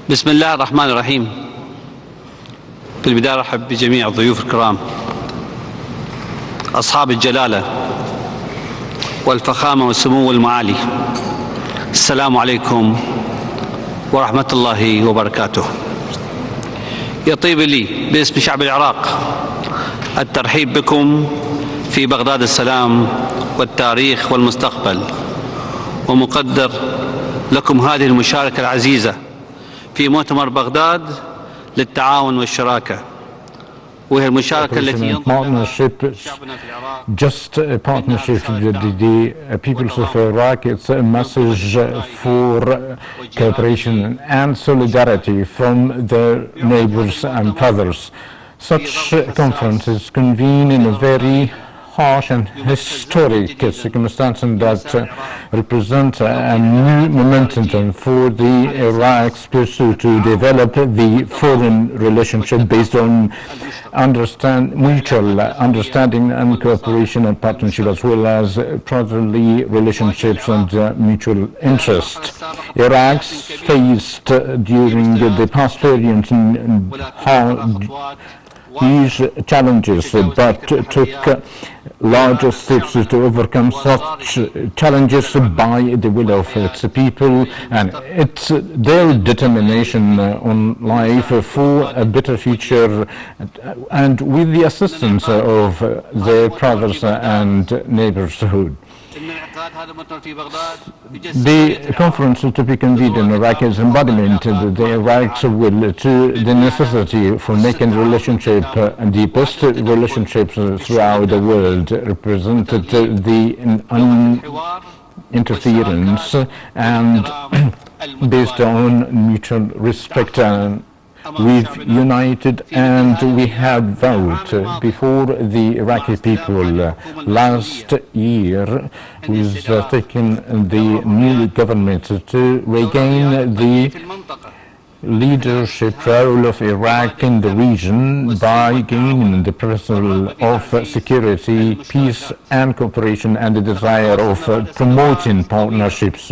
بسم الله الرحمن الرحيم. في البداية أرحب بجميع الضيوف الكرام أصحاب الجلالة والفخامة والسمو والمعالي. السلام عليكم ورحمة الله وبركاته. يطيب لي باسم شعب العراق الترحيب بكم في بغداد السلام والتاريخ والمستقبل، ومقدر لكم هذه المشاركة العزيزة في مؤتمر بغداد للتعاون والشراكة، وهي المشاركة التي partnership, just a partnership with the peoples of Iraq. It's a message for cooperation and solidarity from their neighbors and brothers. Such conferences convene in a very harsh and historic circumstance that represent a new momentum for the Iraq's pursuit to develop the foreign relationship based on mutual understanding and cooperation and partnership, as well as brotherly relationships and mutual interest. Iraq faced during the past period huge challenges, but took larger steps to overcome such challenges by the will of its people, and it's their determination on life for a better future, and with the assistance of their brothers and neighborhood. The conference to be convened in Iraq is embodiment of the Iraq's will to the necessity for making relationship the best relationships throughout the world, represented the interference and based on mutual respect. We've united and we have vowed before the Iraqi people last year, who's taken the new government to regain the leadership role of Iraq in the region by gaining the principle of security, peace and cooperation, and the desire of promoting partnerships.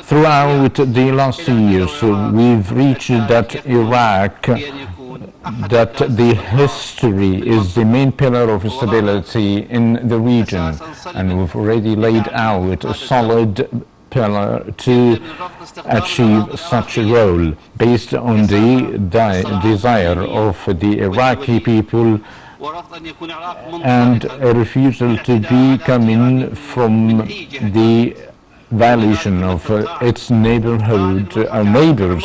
Throughout the last years, we've reached that Iraq, that the history is the main pillar of stability in the region, and we've already laid out a solid pillar to achieve such a role based on the desire of the Iraqi people and a refusal to be coming from the violation of its neighborhood, neighbors,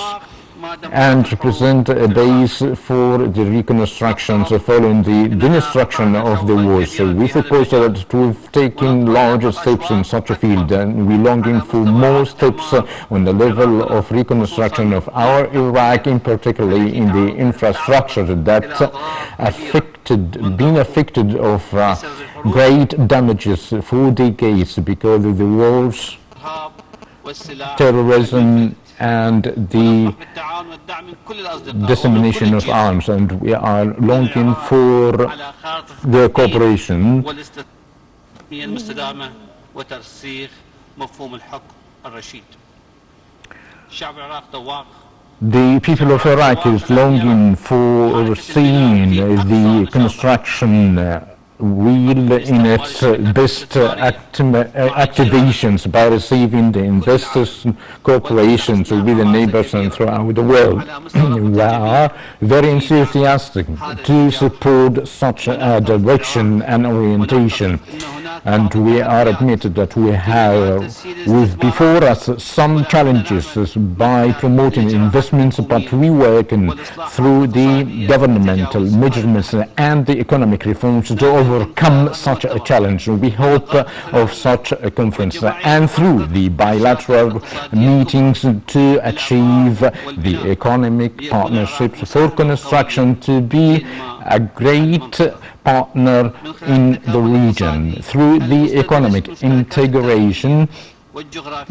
and represent a base for the reconstruction following the destruction of the war. So we suppose that we've taken larger steps in such a field, and we're longing for more steps on the level of reconstruction of our Iraq, in particularly in the infrastructure that been affected of great damages for decades because of the wars, terrorism, and the dissemination of arms, and we are longing for their cooperation. The people of Iraq is longing for seeing the construction wheel in its best activations by receiving the investors' cooperations with the neighbors and throughout the world. We are very enthusiastic to support such a direction and orientation, and we are admitted that we have with before us some challenges by promoting investments, but we working through the governmental measurements and the economic reforms to overcome such a challenge. We hope of such a conference and through the bilateral meetings to achieve the economic partnerships for construction to be a great partner in the region. Through the economic integration,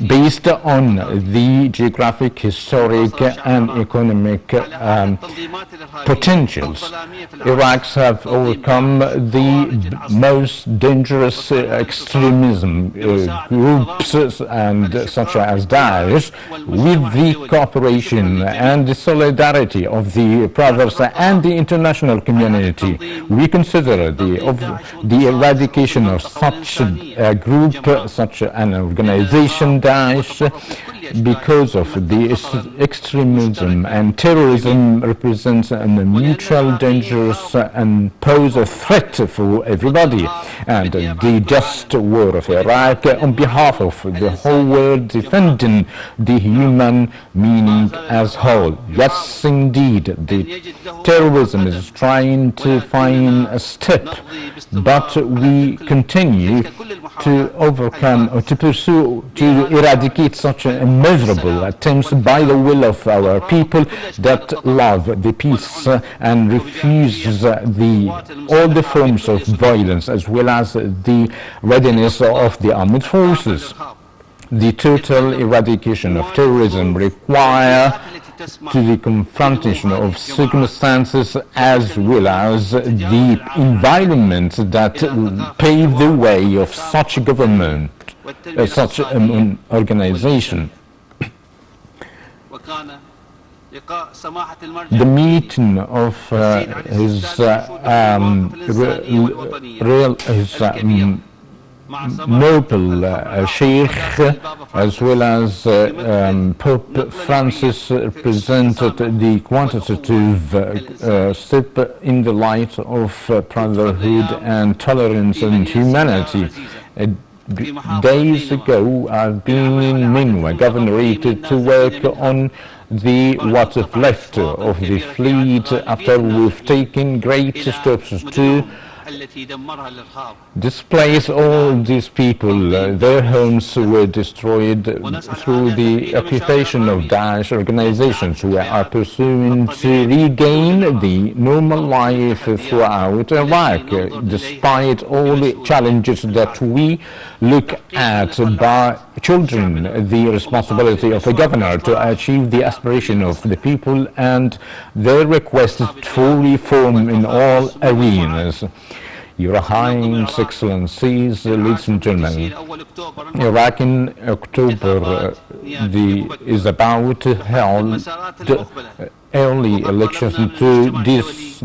based on the geographic, historic and economic potentials. Iraqs have overcome the most dangerous extremism groups and such as Daesh with the cooperation and the solidarity of the brothers and the international community. We consider the eradication of such a group, such an organization, Daesh, because of the extremism and terrorism represents a mutual dangerous and pose a threat for everybody. And the just war of Iraq on behalf of the whole world, defending the human meaning as whole. Yes, indeed, the terrorism is trying to find a step, but we continue to overcome or to pursue, to eradicate such miserable attempts by the will of our people that love the peace and refuse all the forms of violence, as well as the readiness of the armed forces. The total eradication of terrorism requires the confrontation of circumstances as well as the environment that pave the way of such a government, such an organization. The meeting of his noble Sheikh as well as Pope Francis presented the quantitative step in the light of brotherhood and tolerance and humanity. Days ago, I've been in Minwa, governorated to work on what's left of the fleet after we've taken great steps to displace all these people. Their homes were destroyed through the occupation of Daesh organizations. We are pursuing to regain the normal life throughout Iraq, despite all the challenges that we look at by children, the responsibility of a governor to achieve the aspiration of the people and their request for reform in all arenas. Your Highness, Excellencies, ladies and gentlemen, Iraq in October is about to hold early elections to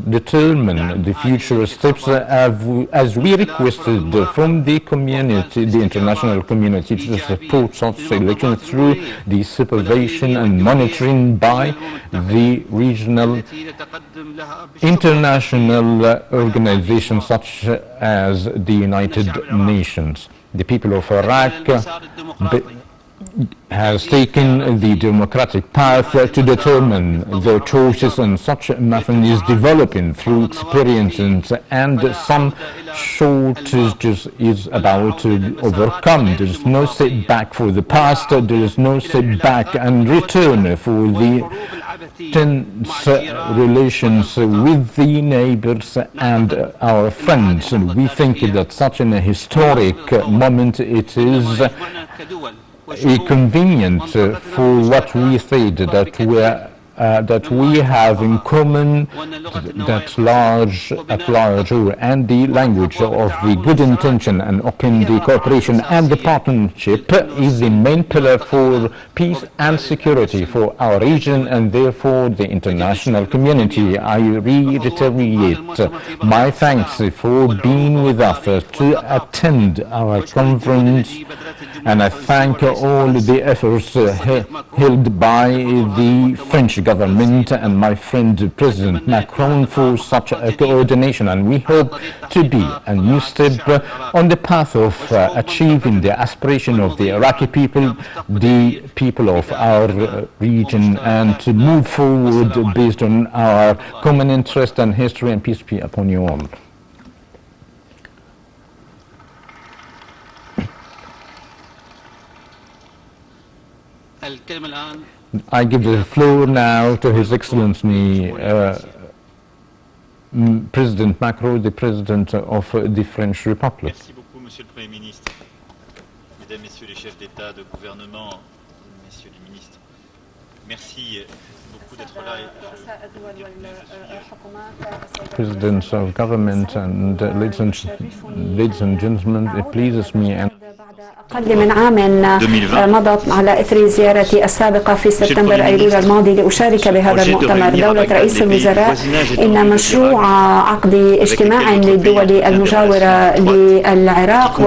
determine the future steps as we requested from the community, the international community, to support such elections through the supervision and monitoring by the regional international organizations such as the United Nations. The people of Iraq has taken the democratic path to determine their choices, and such a method is developing through experiences, and some shortages is about to overcome. There is no setback for the past, there is no setback and return for the tense relations with the neighbors and our friends. And we think that such a historic moment it is convenient for what we said that we have in common, that at large, and the language of the good intention and open the cooperation and the partnership is the main pillar for peace and security for our region and therefore the international community. I reiterate my thanks for being with us to attend our conference, and I thank all the efforts held by the French government and my friend President Macron for such a coordination, and we hope to be a new step on the path of achieving the aspiration of the Iraqi people, the people of our region, and to move forward based on our common interest and history, and peace be upon you all. I give the floor now to His Excellency President Macron, the President of the French Republic. Mesdames, Messieurs les chefs d'État, de gouvernement, Messieurs les ministres, merci beaucoup d'être là. Presidents of government and ladies and gentlemen, it pleases me and أقل من عام مضت على إثر زيارتي السابقة في سبتمبر أيلول الماضي لأشارك بهذا المؤتمر. دولة رئيس الوزراء إن مشروع عقد اجتماع للدول المجاورة للعراق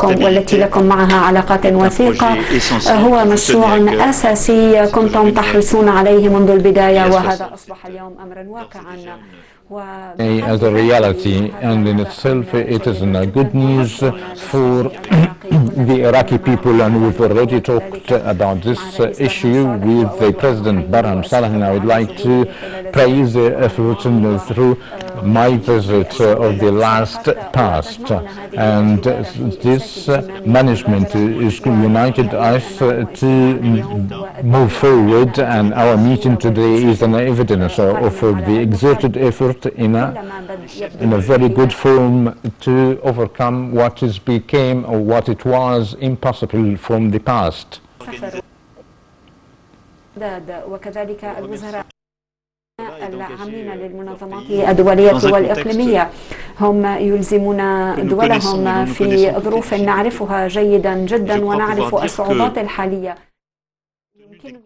والتي لكم معها علاقات وثيقة هو مشروع أساسي كنتم تحرصون عليه منذ البداية، وهذا أصبح اليوم أمرا واقعا. as a reality, and in itself it is good news for the Iraqi people, and we've already talked about this issue with the President Barham Saleh, and I would like to praise the efforts through my visit of the last past, and this management is united us to move forward, and our meeting today is an evidence of the exerted effort in a very good form to overcome what became or what it was impossible from the past. وكذلك الوزراء العامين للمنظمات الدولية والإقليمية هم يلزمون دولهم في ظروف نعرفها جيدا جدا ونعرف الصعوبات الحالية. يمكن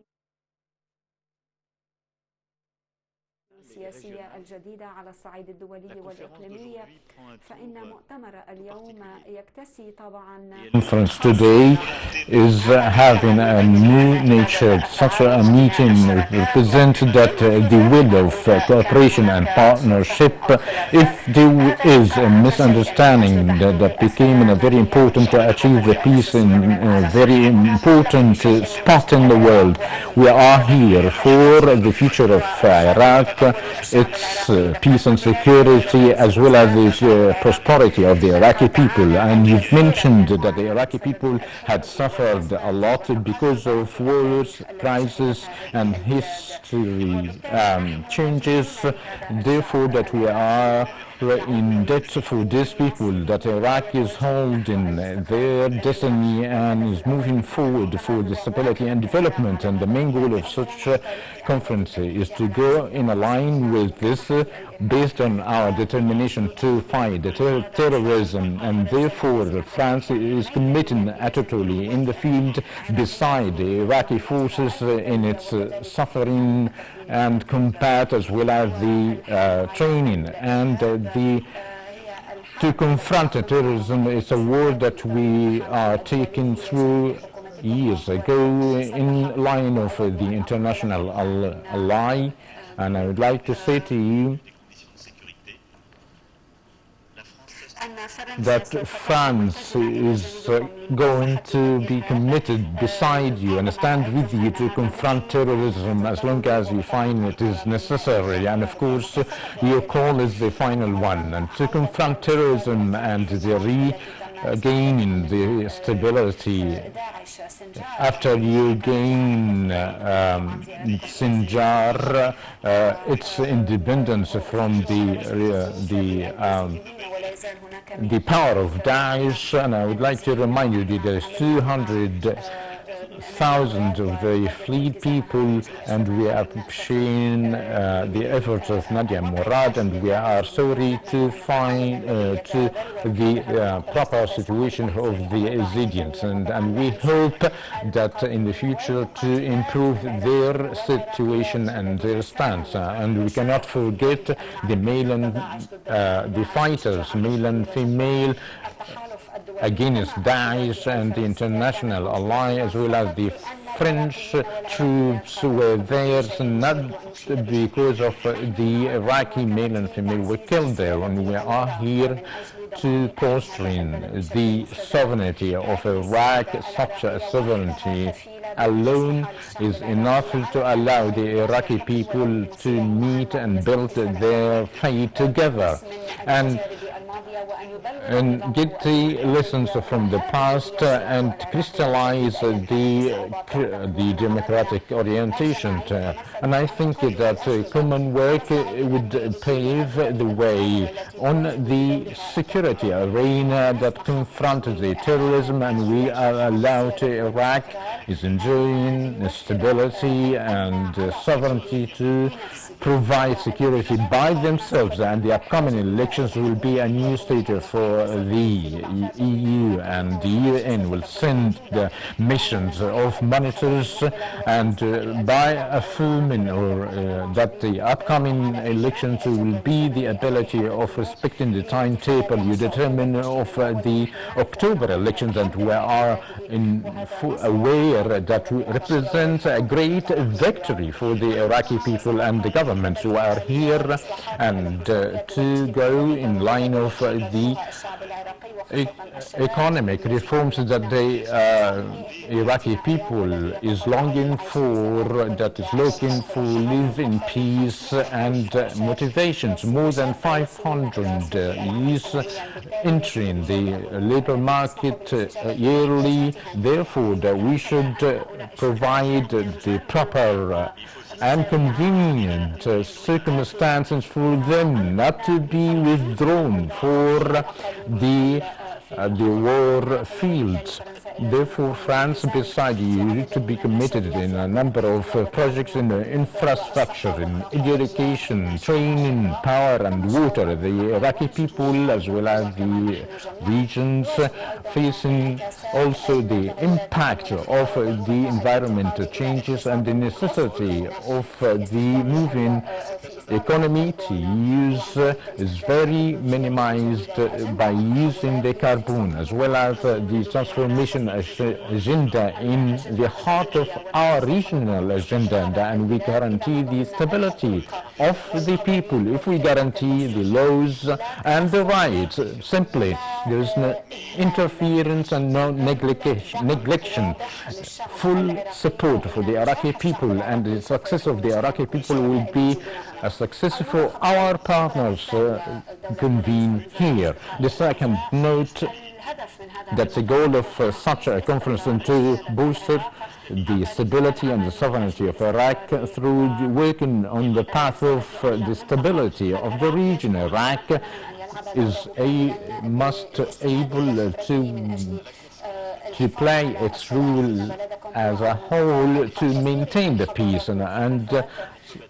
السياسية الجديدة على الصعيد الدولي والإقليمي، فإن مؤتمر اليوم يكتسي طبعا. Conference today is having a new nature. Such a meeting represents that the will of cooperation and partnership, if there is a misunderstanding that became very important to achieve the peace in a very important spot in the world, we are here for the future of Iraq, its peace and security, as well as the prosperity of the Iraqi people. And you've mentioned that the Iraqi people had suffered a lot because of wars, crises, and history changes. Therefore, that we are in debt for these people, that Iraq is holding their destiny and is moving forward for the stability and development. And the main goal of such a conference is to go in a line with this, based on our determination to fight terrorism, and therefore France is committed totally in the field beside the Iraqi forces in its suffering and combat, as well as the training and to confront terrorism. It's a war that we are taking through years ago in line of the international ally, and I would like to say to you that France is going to be committed beside you and stand with you to confront terrorism as long as you find it is necessary. And of course, your call is the final one. And to confront terrorism and the regaining the stability after you gain Sinjar, its independence from the power of Daesh. And I would like to remind you that there's 200,000 of the fleet people, and we appreciate the efforts of Nadia Murad, and we are sorry to find to the proper situation of the Yazidis, and we hope that in the future to improve their situation and their stance. And we cannot forget the male and the fighters, male and female, against Daesh and the international ally, as well as the French troops were there, not because of the Iraqi male and female were killed there. And we are here to postring the sovereignty of Iraq. Such a sovereignty alone is enough to allow the Iraqi people to meet and build their fate together. And and get the lessons from the past and crystallize the democratic orientation. And I think that common work would pave the way on the security arena that confronts the terrorism, and we are allowed Iraq is enjoying stability and sovereignty to provide security by themselves, and the upcoming elections will be a new stage for the EU, and the UN will send the missions of monitors, and by affirming that the upcoming elections will be the ability of respecting the timetable you determine of the October elections, and we are aware that represents a great victory for the Iraqi people and the government who are here, and to go in line of the economic reforms that the Iraqi people is longing for, that is looking for live in peace and motivations. More than 500 youth entering the labor market yearly. Therefore, we should provide the proper and convenient circumstances for them not to be withdrawn for the war fields. Therefore, France, beside you, to be committed in a number of projects in infrastructure, in education, training, power and water. The Iraqi people, as well as the regions, facing also the impact of the environmental changes and the necessity of the moving economy to use is very minimized by using the carbon, as well as the transformation agenda in the heart of our regional agenda, and we guarantee the stability of the people if we guarantee the laws and the rights. Simply, there is no interference and no neglection. Full support for the Iraqi people, and the success of the Iraqi people will be a success for our partners convene here. The second note, that the goal of such a conference is to bolster the stability and the sovereignty of Iraq through working on the path of the stability of the region. Iraq is must able to play its role as a whole to maintain the peace, and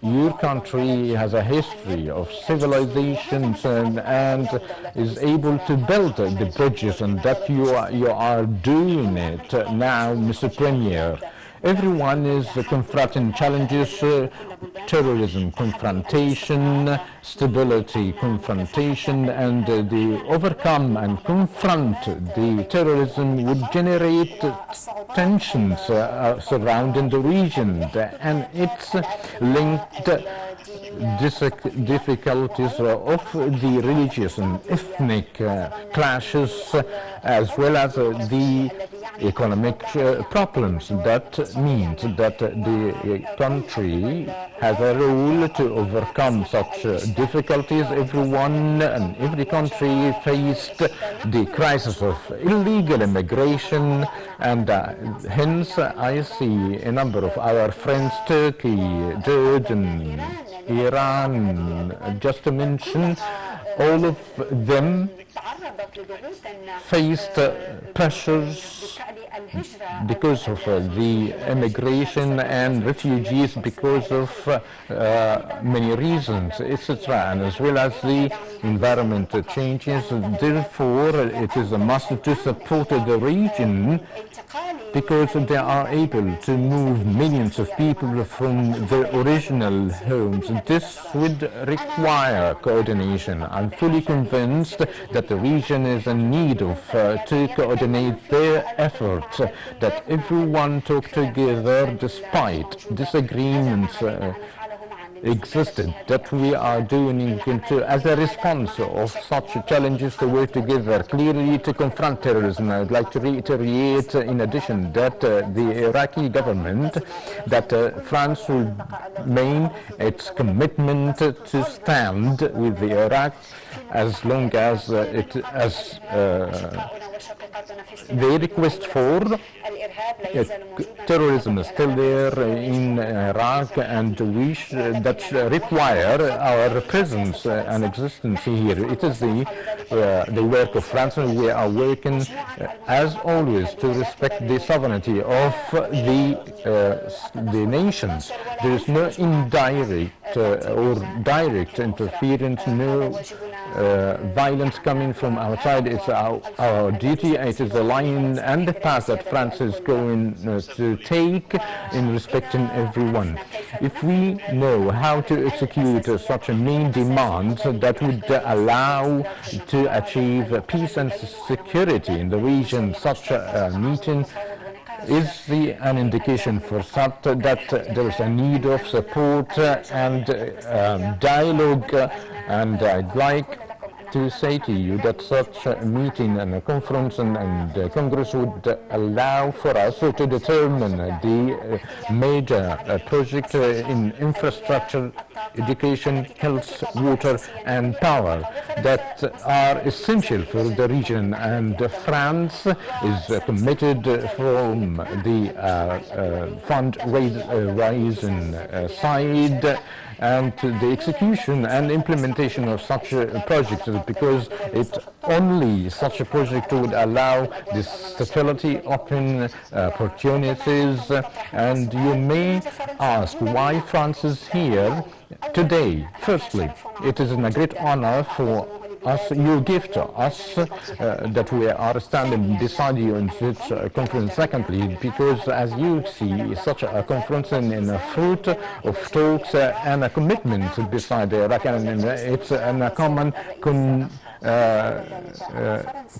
your country has a history of civilizations and is able to build the bridges, and that you are doing it now, Mr. Premier. Everyone is confronting challenges, terrorism confrontation, stability confrontation, and the overcome and confront the terrorism would generate tensions surrounding the region, and it's linked difficulties of the religious and ethnic clashes, as well as the economic problems. That means that the country has a role to overcome such difficulties. Everyone and every country faced the crisis of illegal immigration, and hence I see a number of our friends, Turkey, Jordan, Iran, just to mention, all of them faced pressures because of the immigration and refugees, because of many reasons, etc., and as well as the environmental changes. Therefore, it is a must to support the region, because they are able to move millions of people from their original homes. This would require coordination. I'm fully convinced that the region is in need of to coordinate their efforts, that everyone talk together despite disagreements existed, that we are doing as a response of such challenges to work together clearly to confront terrorism. I would like to reiterate in addition that the Iraqi government, that France will maintain its commitment to stand with the Iraq as long as they request for terrorism is still there in Iraq, and that require our presence and existence here. It is the work of France, and we are working as always to respect the sovereignty of the nations. There is no indirect or direct interference, no violence coming from outside. It's our duty. It is the line and the path that France is going to take in respecting everyone. If we know how to execute such a main demand that would allow to achieve peace and security in the region, such a meeting is an indication for that there is a need of support and dialogue, and I'd like to say to you that such a meeting and a conference and Congress would allow for us to determine the major project in infrastructure, education, health, water and power that are essential for the region, and France is committed from the fundraising side and the execution and implementation of such projects, because only such a project would allow this stability, open opportunities. And you may ask why France is here today. Firstly, it is a great honor for us, you give to us that we are standing beside you in such a conference. Secondly, because as you see, such a conference in a fruit of talks and a commitment beside Iraq, and it's a common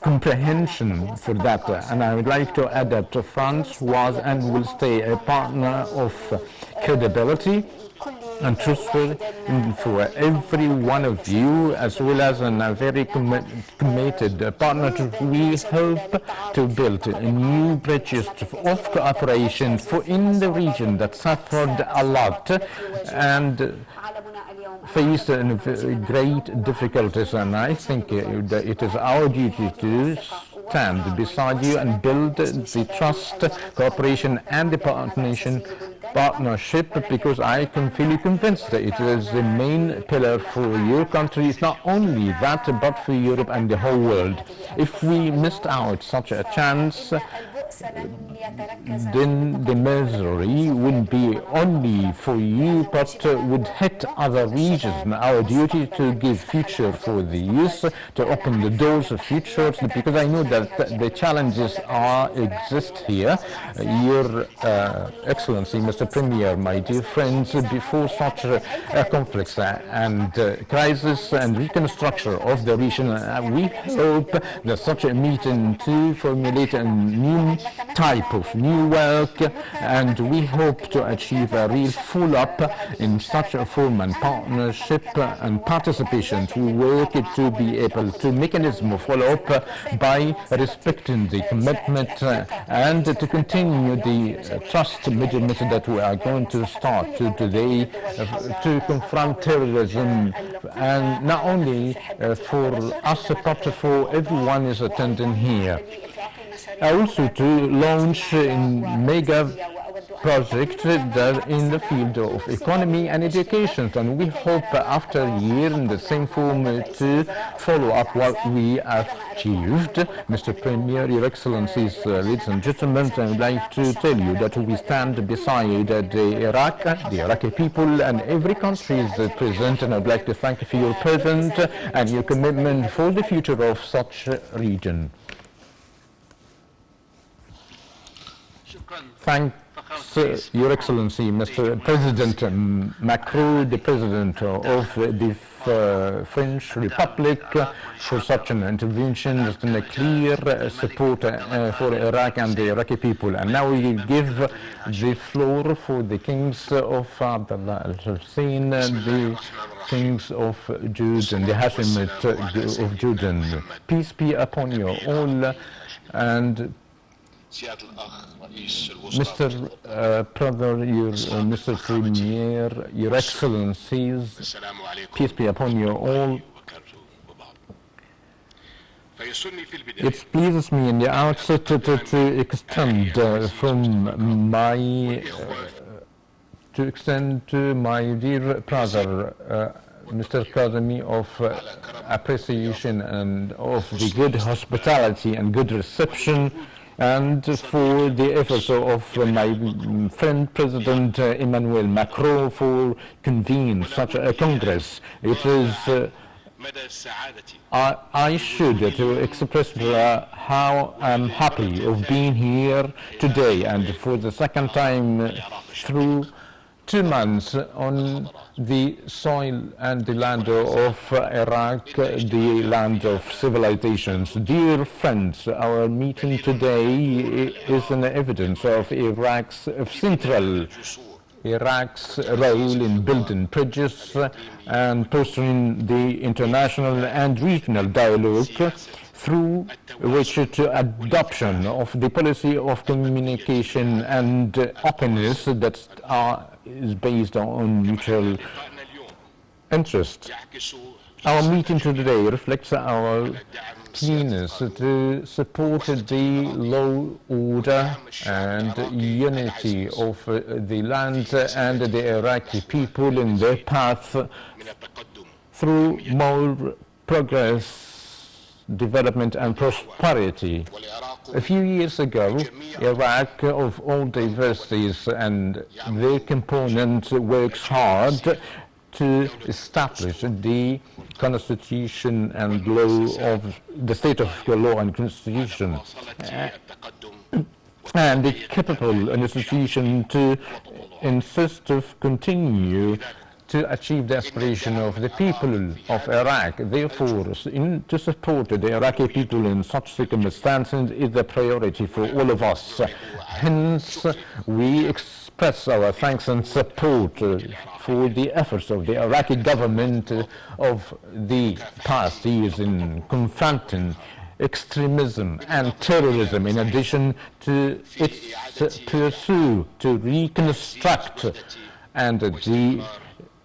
comprehension for that. And I would like to add that France was and will stay a partner of credibility and trustworthy for every one of you, as well as a very committed partner. We hope to build new bridges of cooperation in the region that suffered a lot and faced great difficulties, and I think that it is our duty to stand beside you and build the trust, cooperation and the partnership, because I am fully convinced that it is the main pillar for your country. It's not only that, but for Europe and the whole world. If we missed out such a chance, then the misery wouldn't be only for you, but would hit other regions. And our duty to give future for the youth, to open the doors of futures, because I know that the challenges exist here. Your Excellency, Mr. Premier, my dear friends, before such a conflict and crisis and reconstruction of the region, we hope that such a meeting to formulate a new type of new work, and we hope to achieve a real full-up in such a form and partnership and participation to work to be able to mechanism of follow-up by respecting the commitment and to continue the trust measurement that we are going to start today to confront terrorism, and not only for us but for everyone is attending here. Also to launch in mega project that in the field of economy and education, and we hope after a year in the same form to follow up what we have achieved. Mr. Premier, Your Excellencies, ladies and gentlemen, I would like to tell you that we stand beside the Iraqi people and every country is present, and I would like to thank you for your presence and your commitment for the future of such a region. Thanks, Your Excellency, Mr. President Macron, the President of the French Republic for such an intervention and a clear support for Iraq and the Iraqi people. And now we give the floor for the kings of Abdullah al-Hussein and the kings of Jordan, the Hashemite of Jordan. Peace be upon you all. And Mr. Brother, Mr. Premier, Your Excellencies, peace be upon you all. It pleases me in the outset to extend to my dear brother, Mr. Kadami, of appreciation and of the good hospitality and good reception, and for the efforts of my friend President Emmanuel Macron for convening such a Congress. It is I should express how I'm happy of being here today, and for the second time through 2 months on the soil and the land of Iraq, the land of civilizations. Dear friends, our meeting today is an evidence of Central Iraq's role in building bridges and fostering the international and regional dialogue, through which adoption of the policy of communication and openness that is based on mutual interest. Our meeting today reflects our keenness to support the law, order and unity of the land and the Iraqi people in their path through more progress, development and prosperity. A few years ago, Iraq, of all diversities and their components, works hard to establish the constitution and law of the state of law and constitution, and the capable institution to insist of continue to achieve the aspiration of the people of Iraq. Therefore, to support the Iraqi people in such circumstances is a priority for all of us. Hence, we express our thanks and support for the efforts of the Iraqi government of the past years in confronting extremism and terrorism, in addition to its pursuit to reconstruct and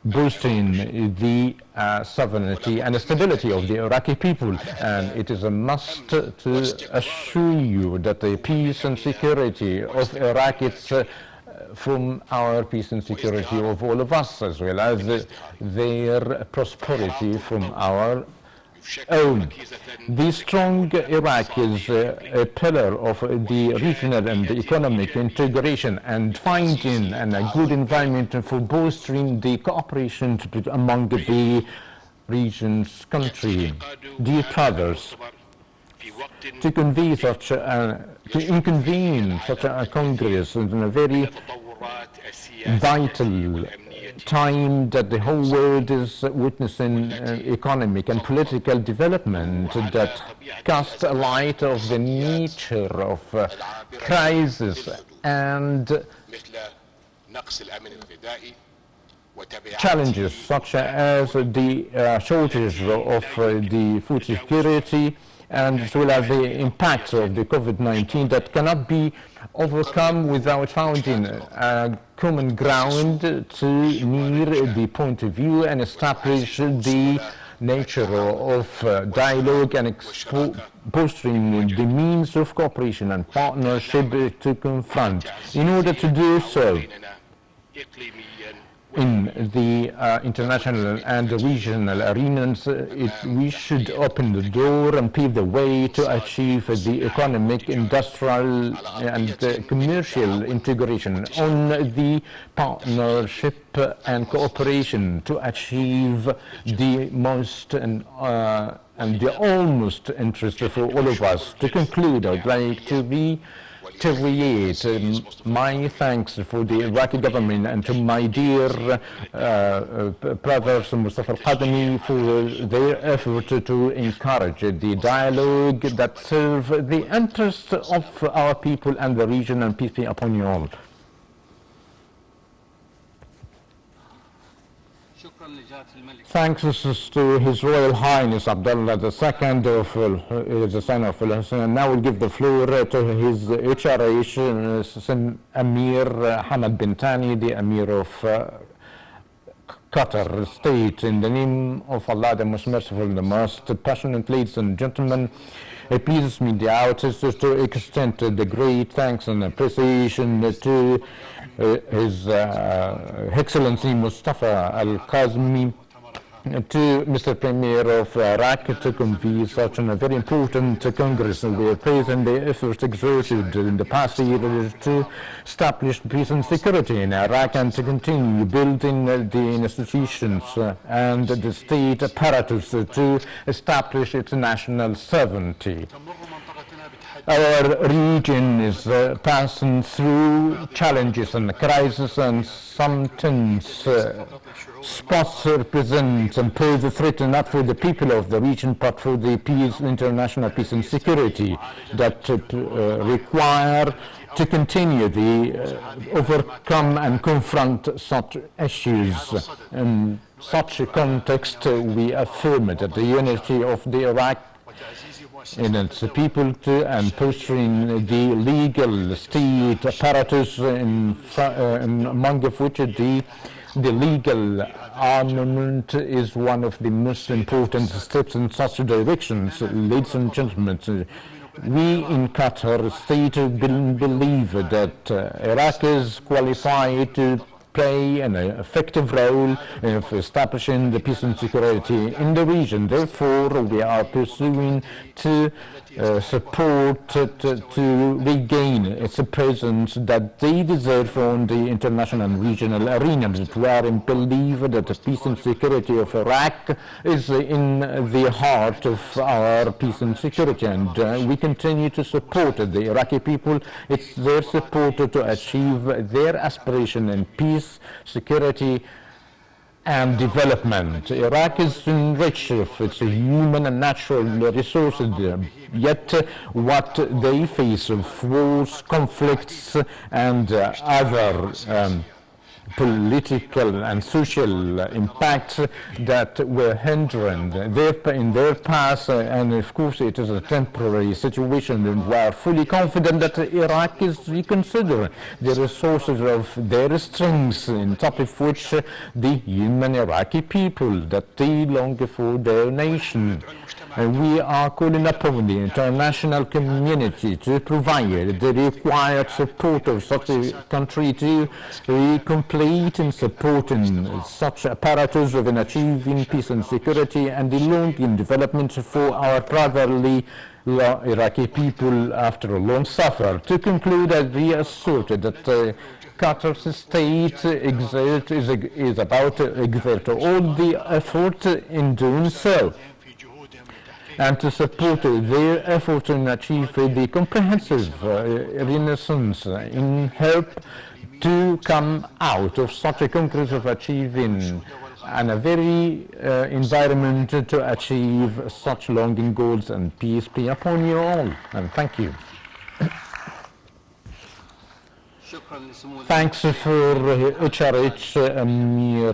boosting the sovereignty and stability of the Iraqi people. And it is a must to assure you that the peace and security of Iraq is from our peace and security of all of us, as well as their prosperity from our own. The strong Iraq is a pillar of the regional and economic integration and finding a good environment for bolstering the cooperation among the region's countries. Dear brothers, to convene such a Congress in a very vital time that the whole world is witnessing economic and political development that cast a light of the nature of crisis and challenges such as the shortage of the food security, and as well as the impacts of the COVID-19 that cannot be overcome without finding a common ground to near the point of view and establish the nature of dialogue and bolstering the means of cooperation and partnership to confront. In order to do so, in the international and regional arenas, we should open the door and pave the way to achieve the economic, industrial and commercial integration on the partnership and cooperation to achieve the most and the almost interest for all of us. To conclude, I'd like to be reiterate my thanks for the Iraqi government and to my dear brothers Mustafa al-Qadami for their effort to encourage the dialogue that serve the interests of our people and the region, and peace be upon you all. Thanks to His Royal Highness Abdullah II the son of Al-Hussein. Now we'll give the floor to His HRH Amir Hamad bin Thani, the Amir of Qatar State. In the name of Allah, the most merciful, the most passionate, ladies and gentlemen, it pleases me the outset to extend the great thanks and appreciation to His Excellency Mustafa al-Kazmi, to Mr. Premier of Iraq, to convene such a very important Congress. We are praising the efforts exerted in the past year to establish peace and security in Iraq and to continue building the institutions and the state apparatus to establish its national sovereignty. Our region is passing through challenges and crises, and sometimes spots represent and pose a threat not for the people of the region but for the peace, international peace and security that require to continue the overcome and confront such issues. In such a context, we affirm that the unity of the Iraq in its people and fostering the legal state apparatus among which the legal armament is one of the most important steps in such directions. Ladies and gentlemen, we in Qatar State believe that Iraq is qualified to play an effective role in establishing the peace and security in the region. Therefore, we are pursuing to support to regain its presence that they deserve on the international and regional arena. We are in belief that the peace and security of Iraq is in the heart of our peace and security, and we continue to support the Iraqi people. It's their support to achieve their aspiration in peace, security and development. Iraq is enriched with its human and natural resources, yet what they face of wars, conflicts and other political and social impacts that were hindering in their past, and of course it is a temporary situation, and we are fully confident that Iraq is reconsidering the resources of their strengths, in top of which the human Iraqi people that they long for their nation. And we are calling upon the international community to provide the required support of such a country to complete in supporting such apparatus of achieving peace and security and the long-term development for our brotherly Iraqi people after a long suffer. To conclude, I reassert that Qatar's state is about to exert all the effort in doing so, and to support their efforts in achieve the comprehensive renaissance in help to come out of such a congress of achieving and a very environment to achieve such longing goals, and peace be upon you all, and thank you. Thanks for HRH Amir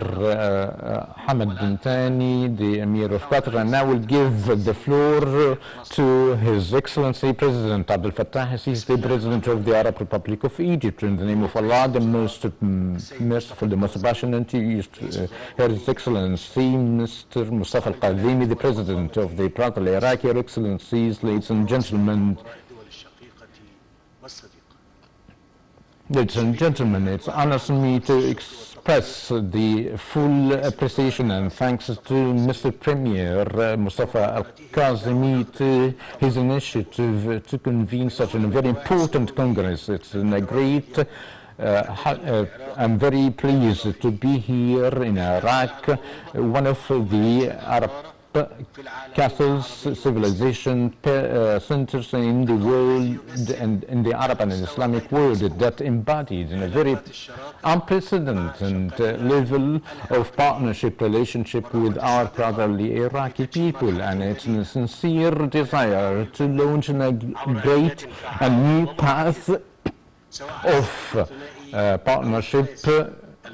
Hamad bin Thani, the Emir of Qatar, and now we'll give the floor to His Excellency President Abdel Fattah al-Sisi, the President of the Arab Republic of Egypt. In the name of Allah, the most merciful, the most passionate, His Excellency Mr. Mustafa al-Qadimi, the President of the brotherly Iraq, Your Excellencies, ladies and gentlemen. Ladies and gentlemen, it honors me to express the full appreciation and thanks to Mr. Premier Mustafa al-Kazimi to his initiative to convene such a very important congress. It's a great I'm very pleased to be here in Iraq, one of the Arab castles, civilization centers in the world and in the Arab and Islamic world that embodied in a very unprecedented level of partnership relationship with our brotherly Iraqi people, and it's a sincere desire to launch a great and new path of partnership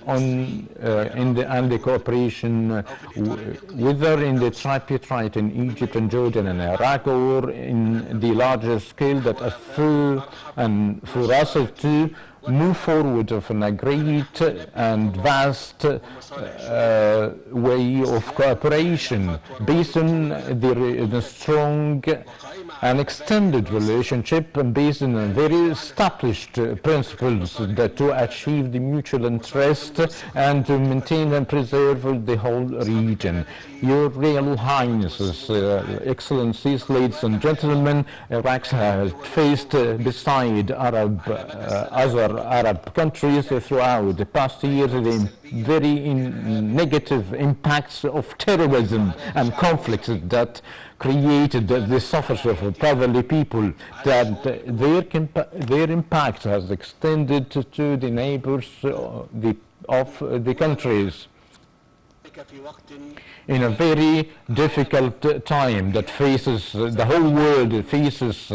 in the cooperation, whether in the tripartite in Egypt and Jordan and Iraq, or in the larger scale that and for us to move forward of a great and vast way of cooperation based on the strong and extended relationship and based on very established principles that to achieve the mutual interest and to maintain and preserve the whole region. Your Royal Highnesses, Excellencies, ladies and gentlemen, Iraq has faced beside other Arab countries throughout the past years the very negative impacts of terrorism and conflicts that created the suffering of brotherly people, that their impact has extended to the neighbors of the countries in a very difficult time that faces the whole world faces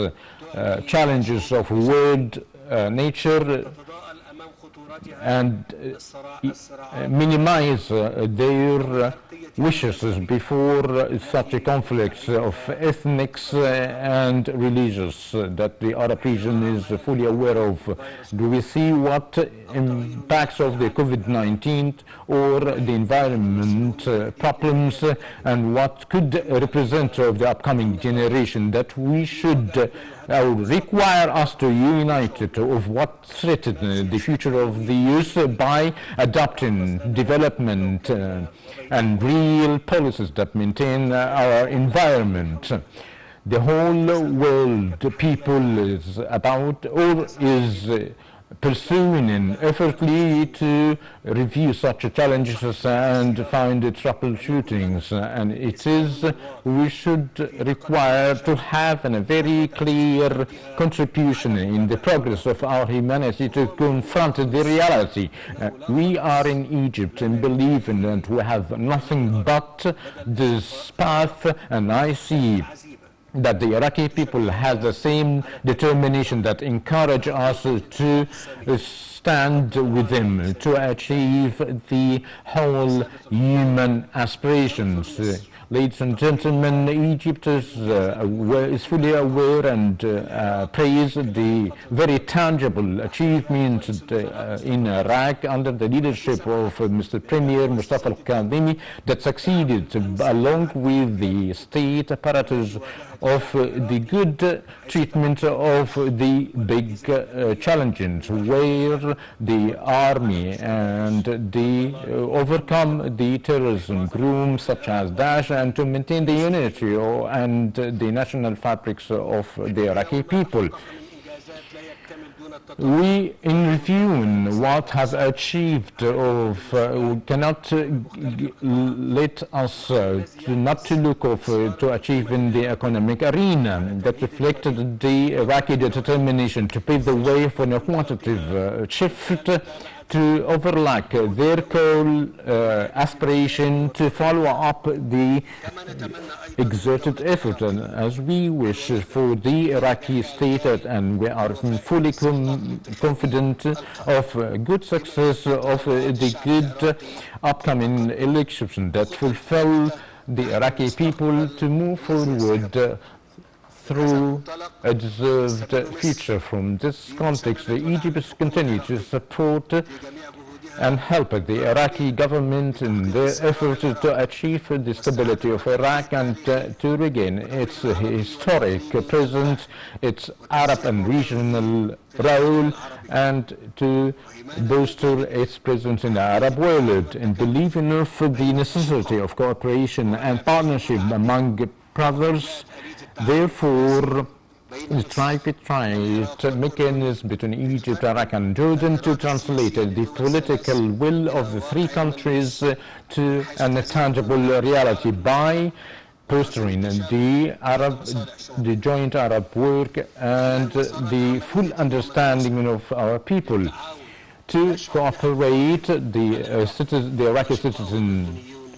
challenges of world nature and minimize their wishes before such a conflicts of ethnics and religious that the Arab region is fully aware of. Do we see what impacts of the COVID-19 or the environment problems and what could represent of the upcoming generation that we should require us to unite of what threaten the future of the youth by adopting development and real policies that maintain our environment. The whole world people is about or is pursuing an effortly to review such challenges and find troubleshootings, and it is we should require to have a very clear contribution in the progress of our humanity to confront the reality. We are in Egypt and believe in that we have nothing but this path, and I see that the Iraqi people have the same determination that encourage us to stand with them to achieve the whole human aspirations. Ladies and gentlemen, Egypt is fully aware and praise the very tangible achievements in Iraq under the leadership of Mr. Premier Mustafa al-Kadhimi that succeeded along with the state apparatus of the good treatment of the big challenges where the army and the overcome the terrorism groups such as Daesh and to maintain the unity and the national fabrics of the Iraqi people. We, in reviewing what has achieved, we cannot let us not to look to achieve in the economic arena that reflected the Iraqi determination to pave the way for a quantitative shift to overlap their core aspiration to follow up the exerted effort, and as we wish for the Iraqi state, and we are fully confident of good success of the good upcoming elections that fulfill the Iraqi people to move forward through a deserved future. From this context, Egypt continues to support and help the Iraqi government in their effort to achieve the stability of Iraq and to regain its historic presence, its Arab and regional role, and to bolster its presence in the Arab world, and believing in the necessity of cooperation and partnership among brothers. Therefore, the tripartite mechanism between Egypt, Iraq and Jordan to translate the political will of the three countries to a tangible reality by fostering the joint Arab work and the full understanding of our people, to cooperate the Iraqi citizen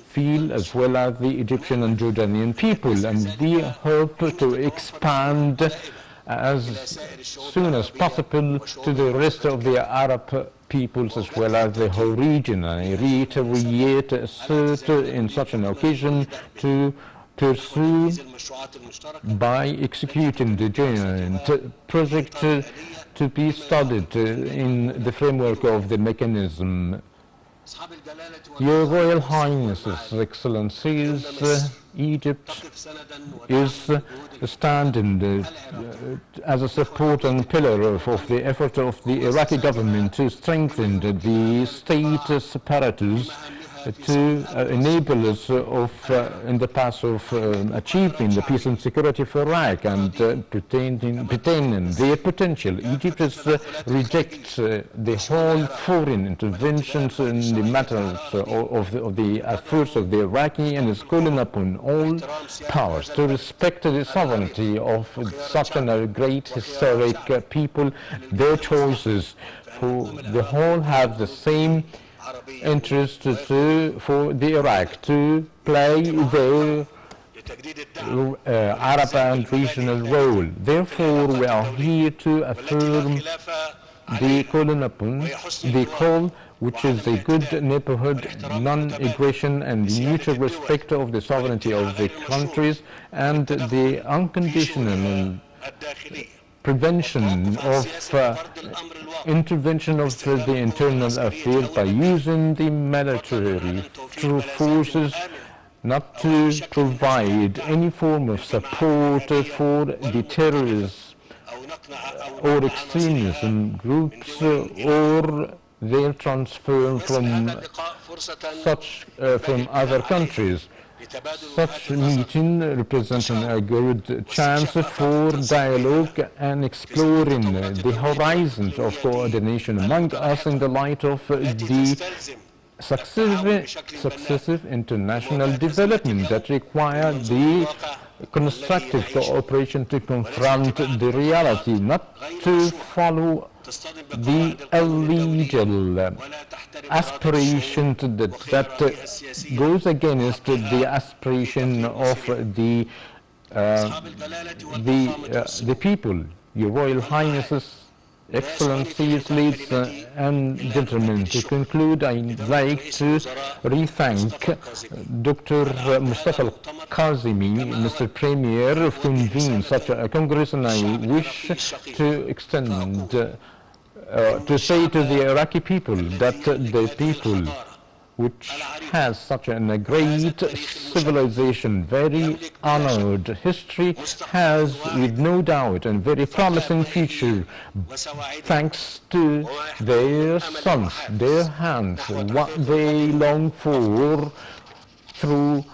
feel as well as the Egyptian and Jordanian people, and we hope to expand as soon as possible to the rest of the Arab peoples as well as the whole region. I reiterate, assert in such an occasion to pursue by executing the joint project to be studied in the framework of the mechanism. Your Royal Highnesses, Excellencies, Egypt is standing as a support and pillar of the effort of the Iraqi government to strengthen the state apparatus to enable us in the path of achieving the peace and security for Iraq and retaining their potential. Egypt rejects the whole foreign interventions in the matters of the affairs of the Iraqi, and is calling upon all powers to respect the sovereignty of such a great historic people, their choices. For the whole have the same interest for the Iraq to play their Arab and regional role. Therefore, we are here to affirm the call, which is the good neighborhood, non-aggression and mutual respect of the sovereignty of the countries, and the unconditional prevention of intervention of the internal affairs by using the military forces, not to provide any form of support for the terrorists or extremism groups or their transfer from other countries. Such meeting representing a good chance for dialogue and exploring the horizons of coordination among us in the light of the successive international development that require the constructive cooperation to confront the reality, not to follow the illegal aspiration that goes against the aspiration of the people. Your Royal Highnesses, Excellencies, ladies and gentlemen, to conclude, I'd like to re-thank Dr. Mustafa Al-Kazimi, Mr. Premier, of convening such a Congress, and I wish to extend to say to the Iraqi people that the people which has such a great civilization, very honored history, has with no doubt a very promising future, thanks to their sons, their hands, what they long for through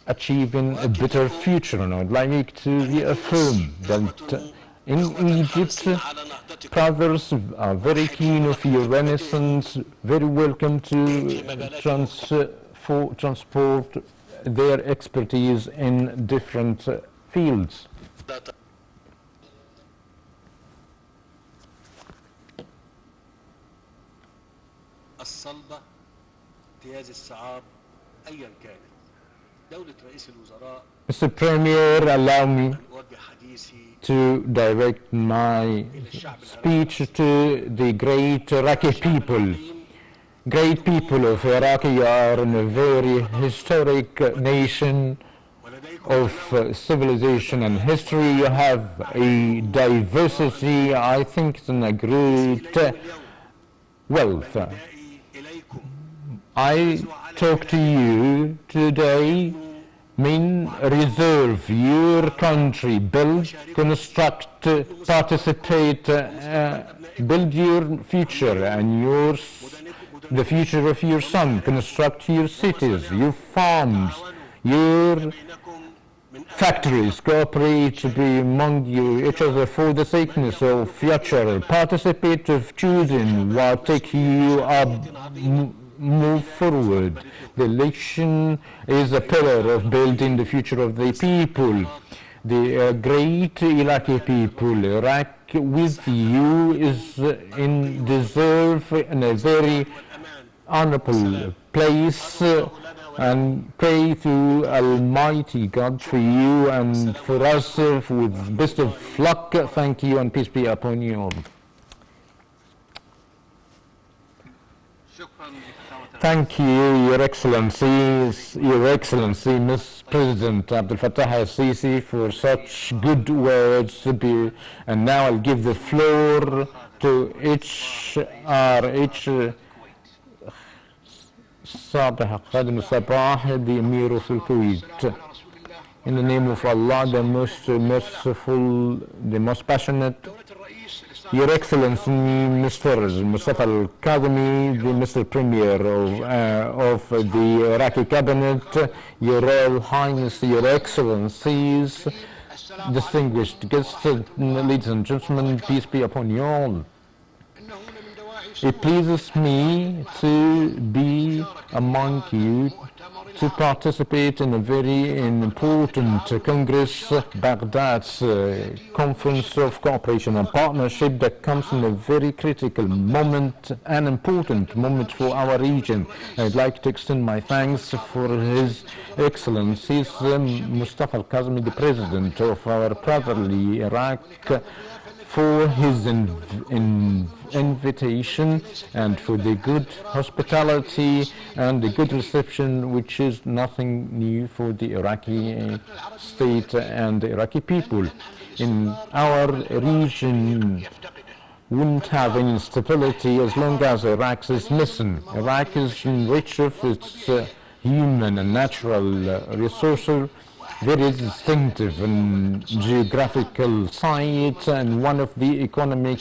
achieving a better future. And I'd like to reaffirm that in Egypt, brothers are very keen of your renaissance, very welcome to transport their expertise in different fields. الصلبة امتياز الصعاب أيا كانت. دولة رئيس الوزراء. Mr. Premier, allow me to direct my speech to the great Iraqi people. Great people of Iraq are in a very historic nation of civilization and history. You have a diversity, I think it's a great wealth. I talk to you today, mean reserve your country, build, construct, participate, build your future and the future of your son, construct your cities, your farms, your factories, cooperate to be among each other for the sakeness of future, participate of choosing what take you up move forward. The election is a pillar of building the future of the people. The great Iraqi people, Iraq with you is in a very honorable place, and pray to Almighty God for you and for us with best of luck. Thank you and peace be upon you all. Thank you, Your Excellencies, Your Excellency, Ms. President Abdel Fattah al-Sisi, for such good words. And now I'll give the floor to each Sabah Khadim Sabah, the Emir of Kuwait. In the name of Allah, the most merciful, the most passionate, Your Excellency, Mr. Mustafa Al-Kadhimi, the Mr. Premier of the Iraqi Cabinet, Your Royal Highness, Your Excellencies, distinguished guests, ladies and gentlemen, peace be upon you all. It pleases me to be among you to participate in a very important Congress, Baghdad's Conference of Cooperation and Partnership, that comes in a very critical moment, an important moment for our region. I'd like to extend my thanks for His Excellency Mustafa Al-Kadhimi, the President of our brotherly Iraq, for his invitation and for the good hospitality and the good reception, which is nothing new for the Iraqi state and the Iraqi people. In our region, wouldn't have any stability as long as Iraq is missing. Iraq is rich of its human and natural resources, very distinctive and geographical site, and one of the economic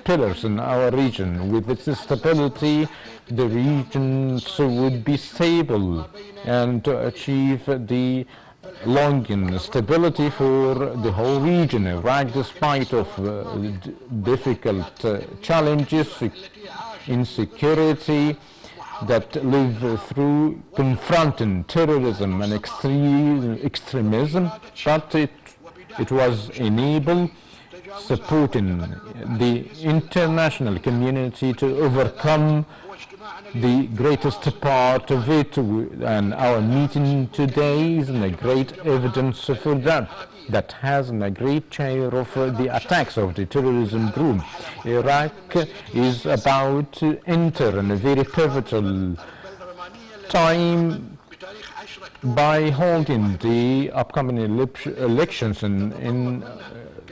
pillars in our region. With its stability, the region would be stable, and to achieve the longing stability for the whole region. Iraq, despite of difficult challenges, insecurity, that live through confronting terrorism and extremism, but it was enabled supporting the international community to overcome the greatest part of it, and our meeting today is a great evidence for that. That has a great share of the attacks of the terrorism group. Iraq is about to enter in a very pivotal time by holding the upcoming elections in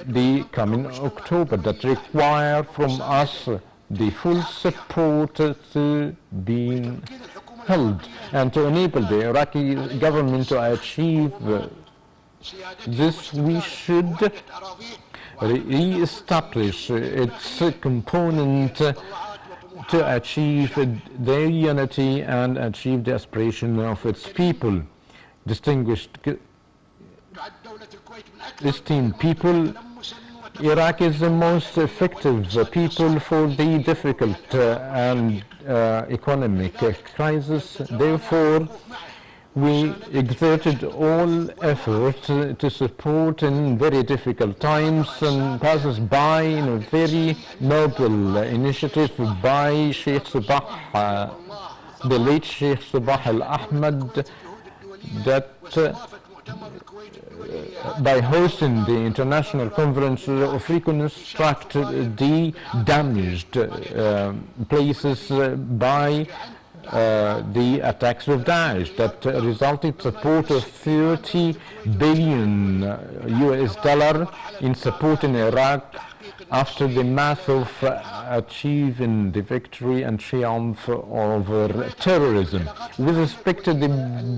the coming October, that require from us the full support to be held and to enable the Iraqi government to achieve this. We should re-establish its component to achieve their unity and achieve the aspiration of its people. Distinguished, esteemed people, Iraq is the most effective people for the difficult and economic crisis. Therefore, we exerted all efforts to support in very difficult times, and passes by in a very noble initiative by Sheikh Sabah, the late Sheikh Sabah Al-Ahmad, that by hosting the International Conference of Reconstruct the damaged places by the attacks of Daesh, that resulted support of $30 billion US in supporting Iraq after the math of achieving the victory and triumph over terrorism. With respect to the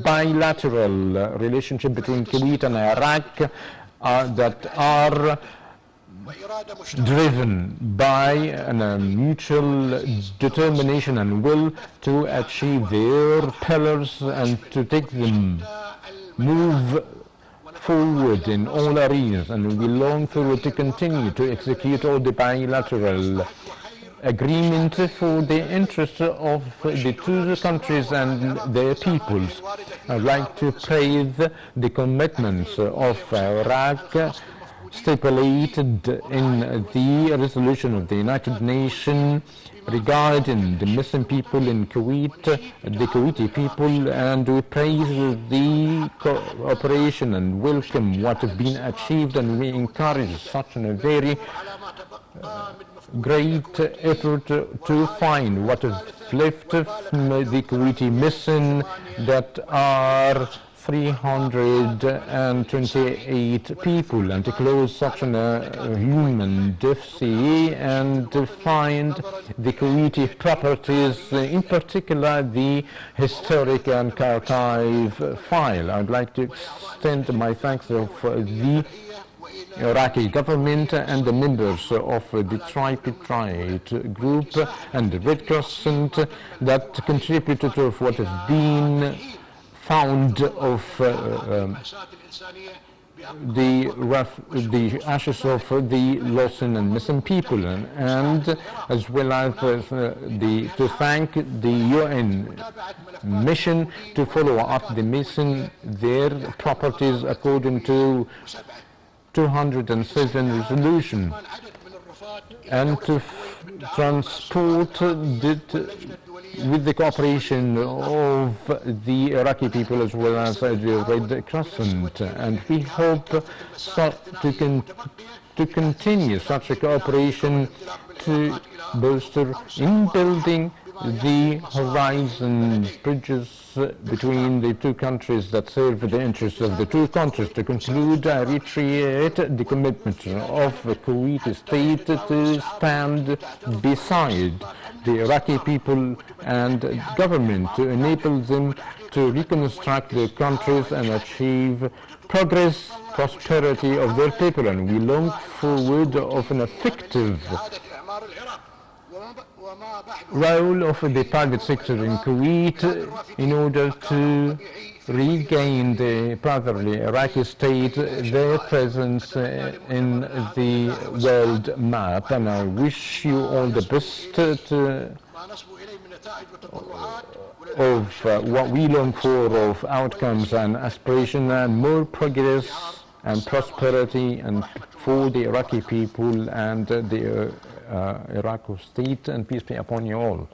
bilateral relationship between Kuwait and Iraq that are driven by a mutual determination and will to achieve their pillars and to take them move forward in all areas, and we long forward to continue to execute all the bilateral agreement for the interests of the two countries and their peoples. I'd like to praise the commitments of Iraq stipulated in the resolution of the United Nations regarding the missing people in Kuwait, the Kuwaiti people, and we praise the cooperation and welcome what has been achieved, and we encourage such a very great effort to find what is left from the Kuwaiti missing, that are 328 people, and to close such a human dossier and to find the Kuwaiti properties, in particular the historic and archive file. I'd like to extend my thanks of the Iraqi government and the members of the tripartite group and the Red Crescent that contributed to what has been found of the ashes of the lost and missing people, and as well as to thank the UN mission to follow up the missing their properties according to 207 resolution, and to transport with the cooperation of the Iraqi people as well as the Red Crescent, and we hope to continue such a cooperation to bolster in building the horizon bridges between the two countries that serve the interests of the two countries. To conclude, I reiterate the commitment of the Kuwaiti state to stand beside the Iraqi people and government to enable them to reconstruct their countries and achieve progress, prosperity of their people, and we look forward of an effective role of the private sector in Kuwait in order to regain the brotherly Iraqi state their presence in the world map, and I wish you all the best of what we long for of outcomes and aspiration and more progress and prosperity and for the Iraqi people and the Iraqi state, and peace be upon you all.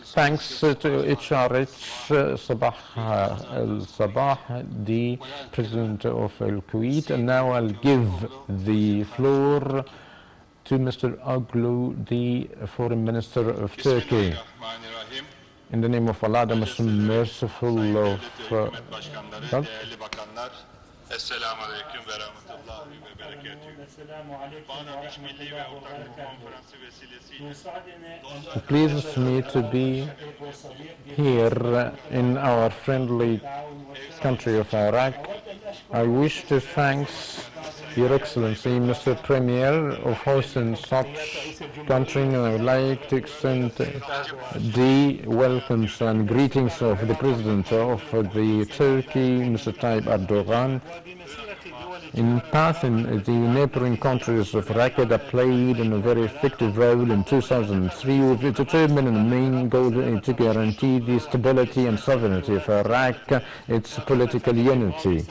Thanks to HRH Sabah Al-Sabah, the President of Kuwait, and now I'll give the floor to Mr. Oglu, the Foreign Minister of Turkey. In the name of Allah, the most merciful of God. Esselamu Aleyküm ve Rahmetullahi ve Berekatühü. Bana İş Milli ve Ortak Konferansı vesilesiyle It pleases me to be here in our friendly country of Iraq. I wish to thank Your Excellency, Mr. Premier, of hosting such country, and I would like to extend the welcomes and greetings of the President of the Turkey, Mr. Tayyip Erdogan. In passing, the neighboring countries of Iraq that played a very effective role in 2003 with the determined and main goal to guarantee the stability and sovereignty of Iraq, its political unity.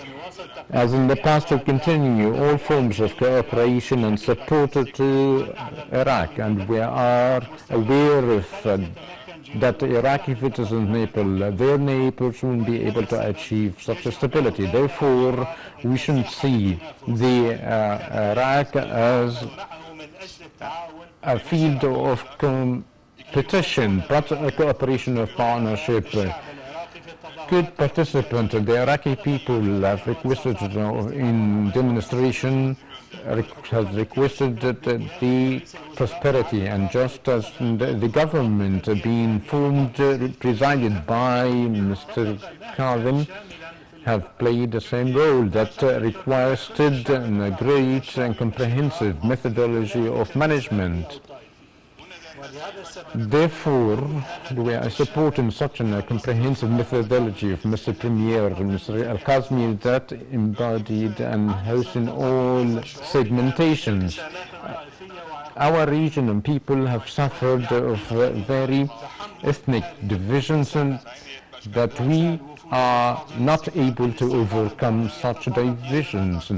As in the past, to continue all forms of cooperation and support to Iraq, and we are aware of that Iraqi citizens, their neighbors won't be able to achieve such a stability. Therefore, we shouldn't see the Iraq as a field of competition, but a cooperation of partnership. Good participant, the Iraqi people have requested in demonstration, has requested that the prosperity, and just as the government being formed, presided by Mr. Kazim, have played the same role that requested a great and comprehensive methodology of management. Therefore, we are supporting such a comprehensive methodology of Mr. Premier, Mr. Al-Kazmi, that embodied and hosting all segmentations. our region and people have suffered of very ethnic divisions, and that we are not able to overcome such divisions.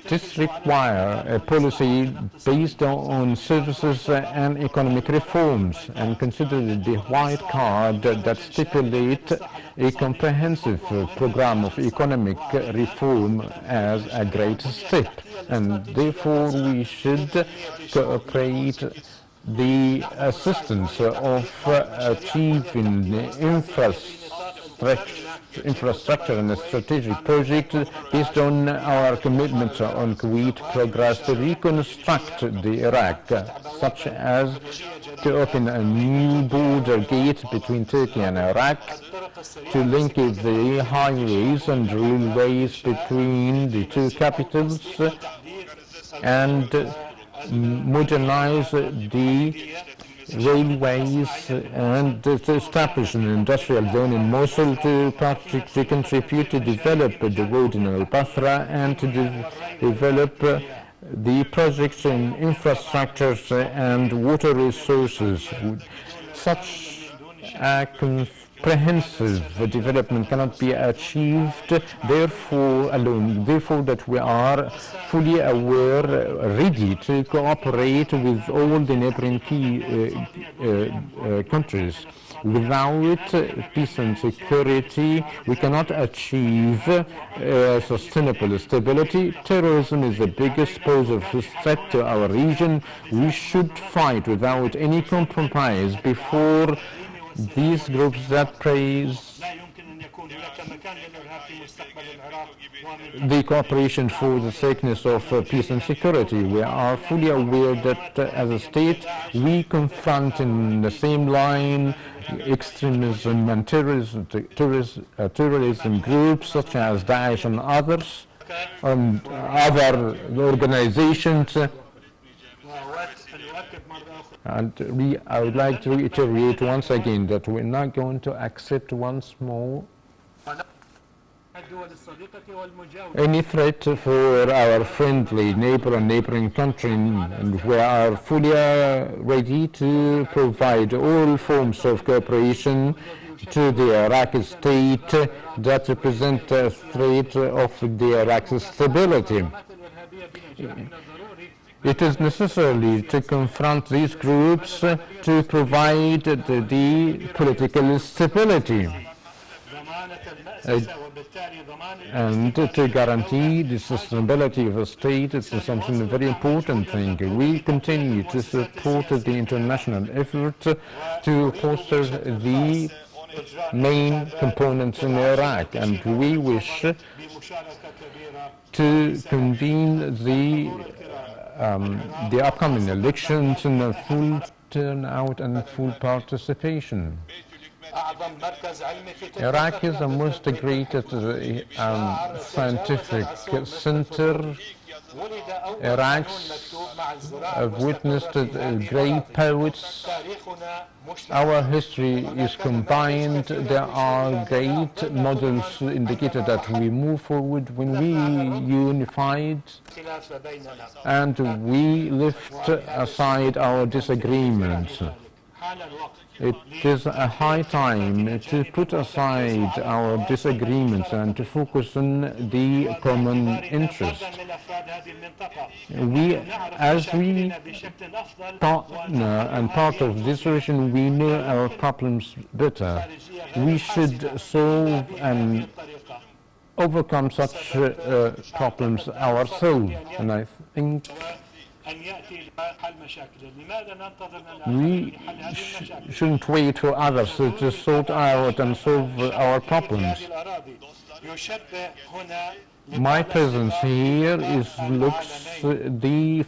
This requires a policy based on services and economic reforms, and consider the white card that stipulates a comprehensive program of economic reform as a great step, and therefore we should cooperate the assistance of achieving infrastructure and a strategic project based on our commitment on Kuwait progress to reconstruct the Iraq, such as to open a new border gate between Turkey and Iraq, to link the highways and railways between the two capitals, and modernize the railways, and to establish an industrial zone in Mosul to contribute to develop the road in Al-Basra, and to develop the projects in infrastructures and water resources. Such a comprehensive development cannot be achieved therefore that we are fully aware, ready to cooperate with all the neighboring key countries. Without peace and security, we cannot achieve sustainable stability. Terrorism is the biggest pose of threat to our region. We should fight without any compromise before these groups that praise the cooperation for the sakeness of peace and security. We are fully aware that as a state we confront in the same line extremism and terrorism groups such as Daesh and others, and other organizations. And I would like to reiterate once again that we're not going to accept once more any threat for our friendly neighbor and neighboring country, and we are fully ready to provide all forms of cooperation to the Iraqi state that represent a threat of the Iraqi stability. It is necessary to confront these groups to provide the political stability and to guarantee the sustainability of a state. It's something very important thing. We continue to support the international effort to foster the main components in Iraq, and we wish to convene the upcoming elections in a full turnout and full participation. Iraq is the most greatest scientific center. Iraq have witnessed great poets. Our history is combined. There are great models indicated that we move forward when we unified and we lift aside our disagreements. It is a high time to put aside our disagreements and to focus on the common interest. As we partner and part of this region, we know our problems better. We should solve and overcome such problems ourselves, and I think we shouldn't wait for others to sort out and solve our problems. My presence here looks the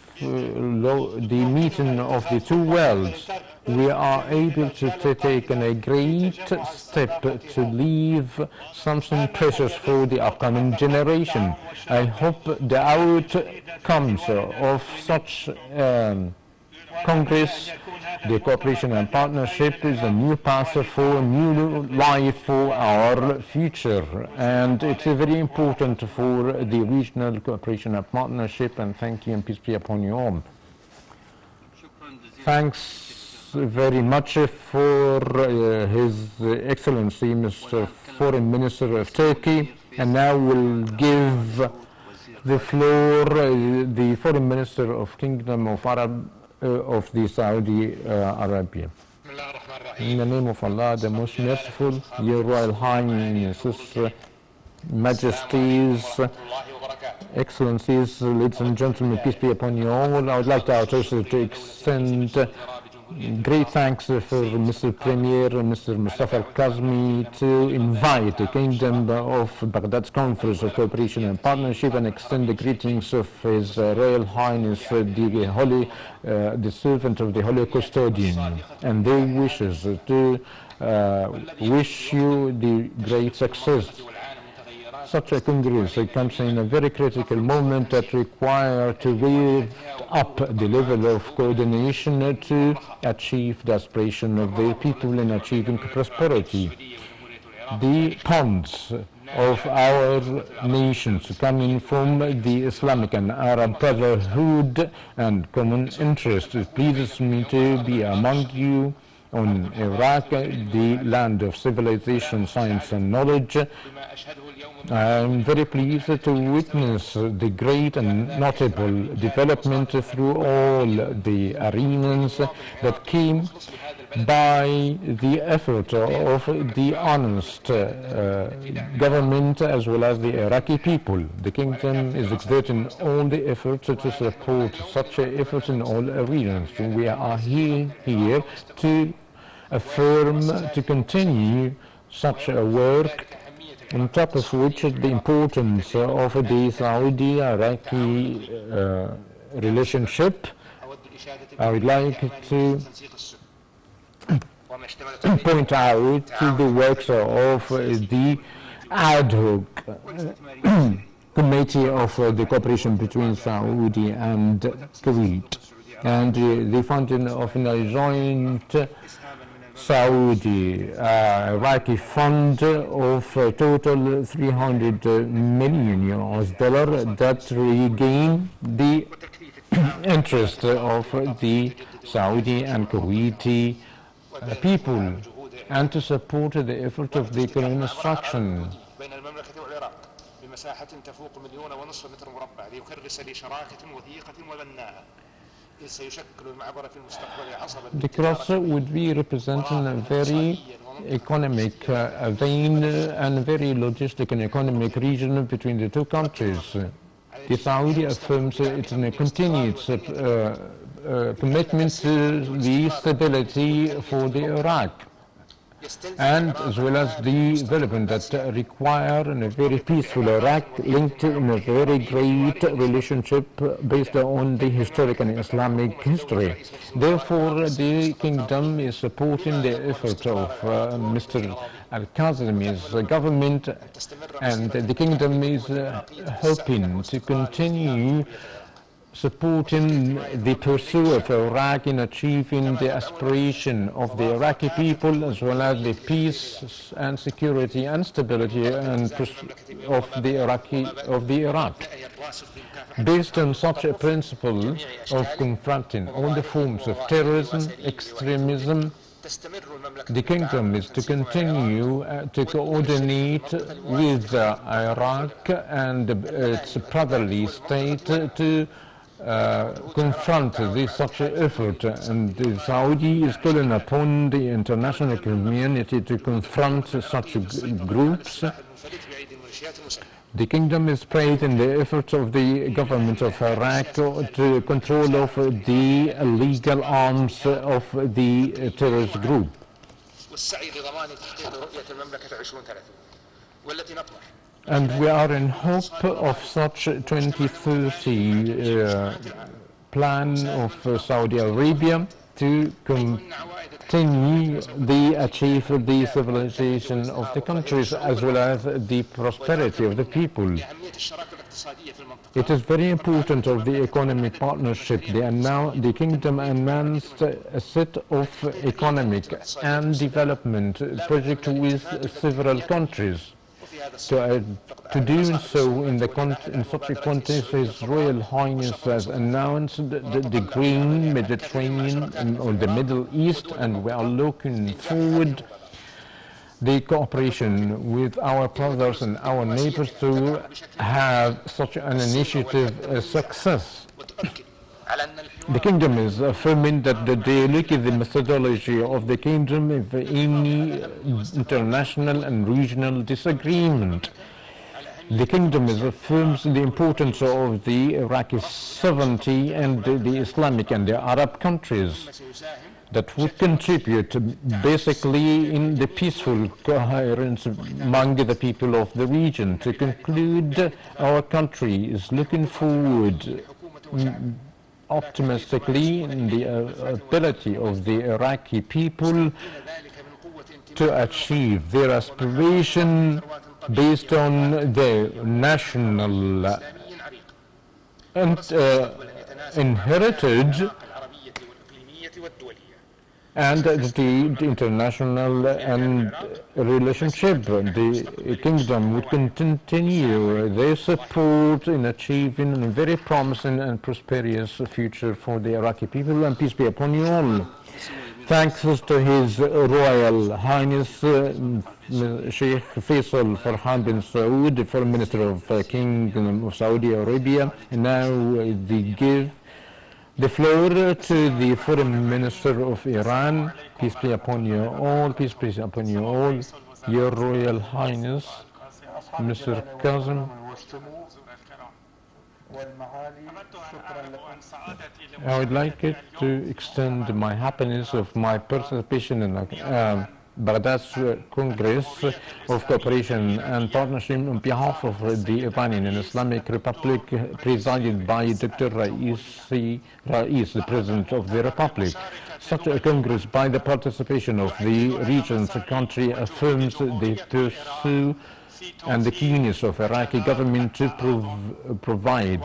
meeting of the two worlds. We are able to take a great step to leave something precious for the upcoming generation. I hope the outcomes of such Congress, the cooperation and partnership, is a new path for a new life for our future, and it's very important for the regional cooperation and partnership. And thank you, and peace be upon you all. thanks very much for His Excellency Mr. Foreign Minister of Turkey. And now we'll give the floor the Foreign Minister of Kingdom of the Saudi Arabia. In the name of Allah, the most merciful, Your Royal Highnesses, Majesties, Excellencies, ladies and gentlemen, peace be upon you all. I would like also to extend great thanks for Mr. Premier, Mr. Mustafa Al-Kazmi, to invite the Kingdom of Baghdad's Conference of Cooperation and Partnership and extend the greetings of His Royal Highness, the servant of the Holy Custodian, and their wishes to wish you the great success. Such a congress comes in a very critical moment that requires to lift up the level of coordination to achieve the aspiration of the people in achieving prosperity. The bonds of our nations coming from the Islamic and Arab brotherhood and common interest, it pleases me to be among you on Iraq, the land of civilization, science and knowledge. I am very pleased to witness the great and notable development through all the arenas that came by the effort of the honest government as well as the Iraqi people. The Kingdom is exerting all the efforts to support such efforts in all arenas. We are here to affirm, to continue such a work, on top of which the importance of the Saudi-Iraqi relationship. I would like to point out to the works of the ad hoc committee of the cooperation between Saudi and Kuwait and the founding of a joint Saudi Iraqi fund of total 300 million US$ that regain the interest of the Saudi and Kuwaiti people and to support the effort of the reconstruction. The cross would be representing a very economic vein and very logistic and economic region between the two countries. The Saudi affirms its continued commitment to the stability for the Iraq, and as well as the development that require a very peaceful Iraq linked in a very great relationship based on the historic and Islamic history. Therefore, the Kingdom is supporting the effort of Mr. Al-Kazmi's government, and the Kingdom is hoping to continue supporting the pursuit of Iraq in achieving the aspiration of the Iraqi people as well as the peace and security and stability and of the Iraq. Based on such a principle of confronting all the forms of terrorism, extremism, the Kingdom is to continue to coordinate with Iraq and its brotherly state to confront such an effort, and the Saudi is calling upon the international community to confront such groups. The Kingdom is praising the efforts of the government of Iraq to control of the illegal arms of the terrorist group. And we are in hope of such 2030 plan of Saudi Arabia to continue achieve the civilization of the countries as well as the prosperity of the people. It is very important of the economic partnership. The Kingdom announced a set of economic and development projects with several countries. To do so in such a context, His Royal Highness has announced the Green Mediterranean or the Middle East, and we are looking forward the cooperation with our brothers and our neighbors to have such an initiative a success. The kingdom is affirming that the dialogue is the methodology of the kingdom of any international and regional disagreement. The kingdom affirms the importance of the Iraqi sovereignty and the Islamic and the Arab countries that would contribute basically in the peaceful coherence among the people of the region. To conclude, our country is looking forward optimistically in the ability of the Iraqi people to achieve their aspiration based on their national heritage and the international and relationship. The kingdom would continue their support in achieving a very promising and prosperous future for the Iraqi people, and peace be upon you all. Thanks to His Royal Highness Sheikh Faisal Farhan bin Saud, the Foreign Minister of Kingdom of Saudi Arabia. And now they give the floor to the Foreign Minister of Iran. Peace be upon you all, peace be upon you all, Your Royal Highness, Mr. Kazim. I would like to extend my happiness of my participation in Baghdad's Congress of Cooperation and Partnership on behalf of the Iranian and Islamic Republic, presided by Dr. Rais, the President of the Republic. Such a Congress, by the participation of the region's country, affirms the pursuit and the keenness of Iraqi government to provide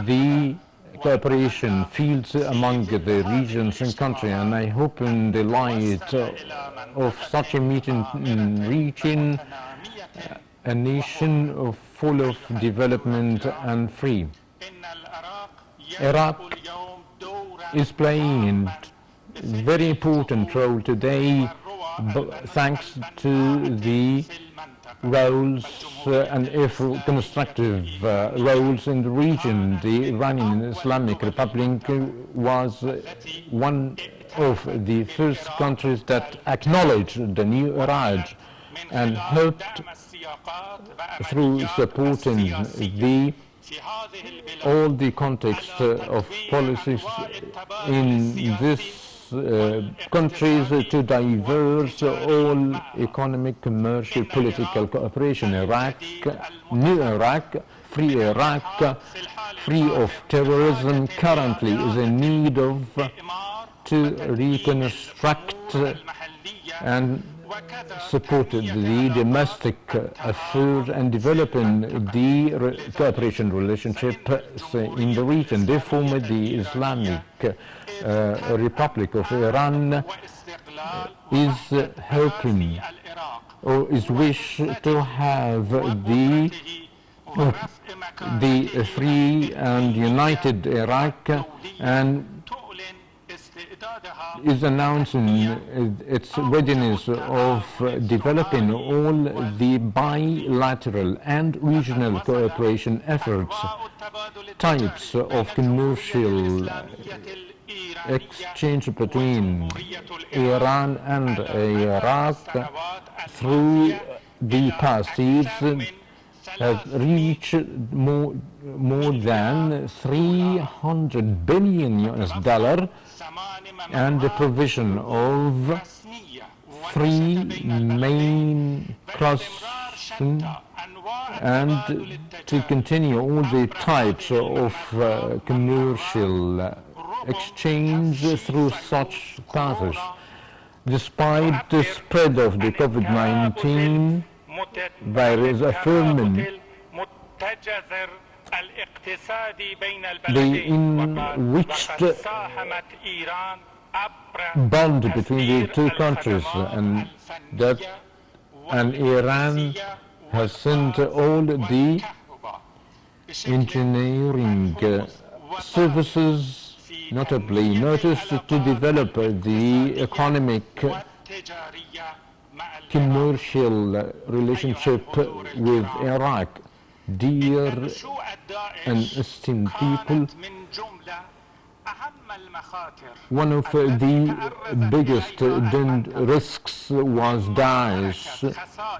the cooperation fields among the regions and country, and I hope in the light of such a meeting in reaching a nation full of development and free. Iraq is playing a very important role today thanks to the roles and constructive roles in the region. The Iranian Islamic Republic was one of the first countries that acknowledged the new Iraq and helped through supporting all the context of policies in this countries to diverse all economic, commercial, political cooperation. Iraq, new Iraq, free of terrorism, currently is in need of to reconstruct and supported the domestic affairs and developing the cooperation relationships in the region. Therefore, the Islamic Republic of Iran is helping or is wish to have the free and united Iraq, and is announcing its readiness of developing all the bilateral and regional cooperation efforts, types of commercial exchange between Iran and Iraq through the past years have reached more than $300 billion, and the provision of 3 main crossings, and to continue all the types of commercial exchange through such paths. Despite the spread of the COVID-19 virus, affirming the enriched bond between the two countries, and that and Iran has sent all the engineering services, notably noticed, to develop the economic commercial relationship with Iraq. Dear and esteemed people, one of the biggest risks was Daesh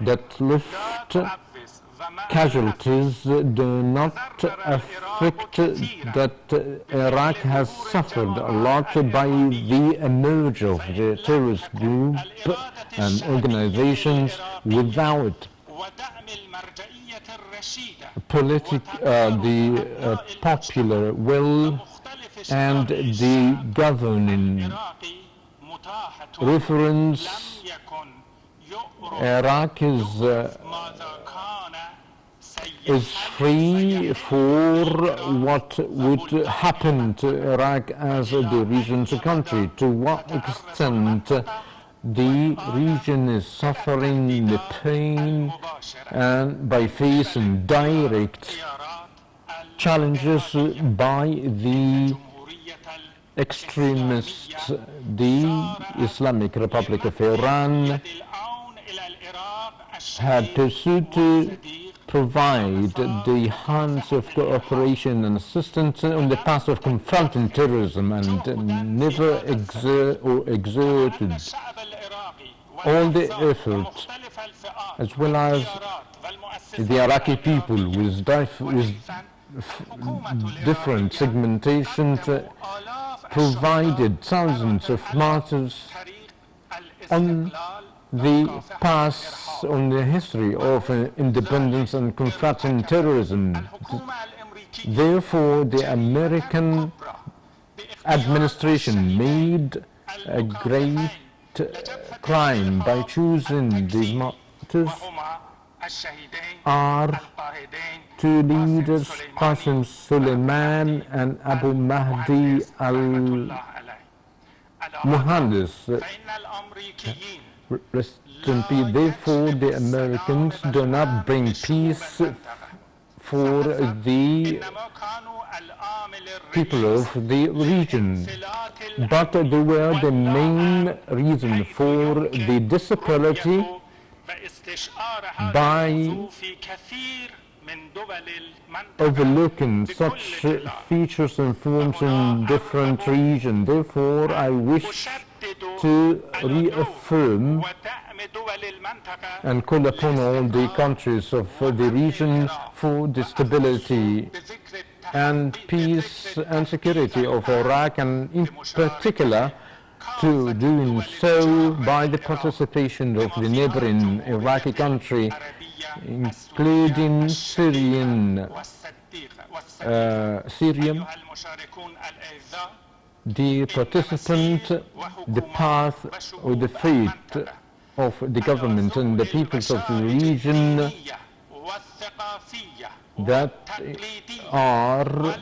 that left casualties do not affect that Iraq has suffered a lot by the emerge of the terrorist group and organizations without the popular will and the governing reference. Iraq is free for what would happen to Iraq as the region's country. To what extent the region is suffering the pain and by facing direct challenges by the extremists, the Islamic Republic of Iran had pursued to provide the hands of cooperation and assistance on the path of confronting terrorism and never exerted all the effort, as well as the Iraqi people with different segmentation, provided thousands of martyrs on the path, on the history of independence and confronting terrorism. Therefore, the American administration made a great crime by choosing these martyrs are two leaders, Qasim Suleiman and Abu Mahdi al-Muhandis. Rest in peace. Therefore, the Americans do not bring peace for the people of the region, but they were the main reason for the disparity by overlooking such features and forms in different regions. Therefore, I wish to reaffirm and call upon all the countries of the region for the stability and peace and security of Iraq, and in particular to doing so by the participation of the neighboring Iraqi country, including Syria, the participant, the path or the fate of the government and the peoples of the region that are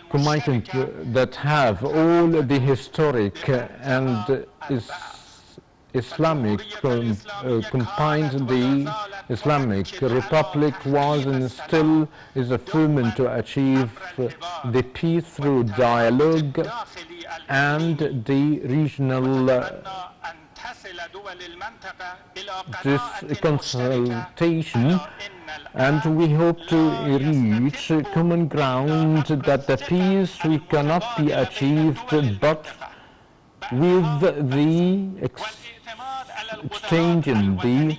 committed, that have all the historic and Islamic combined. The Islamic Republic was and still is determined to achieve the peace through dialogue and the regional consultation, and we hope to reach common ground that the peace we cannot be achieved but with the exchanging the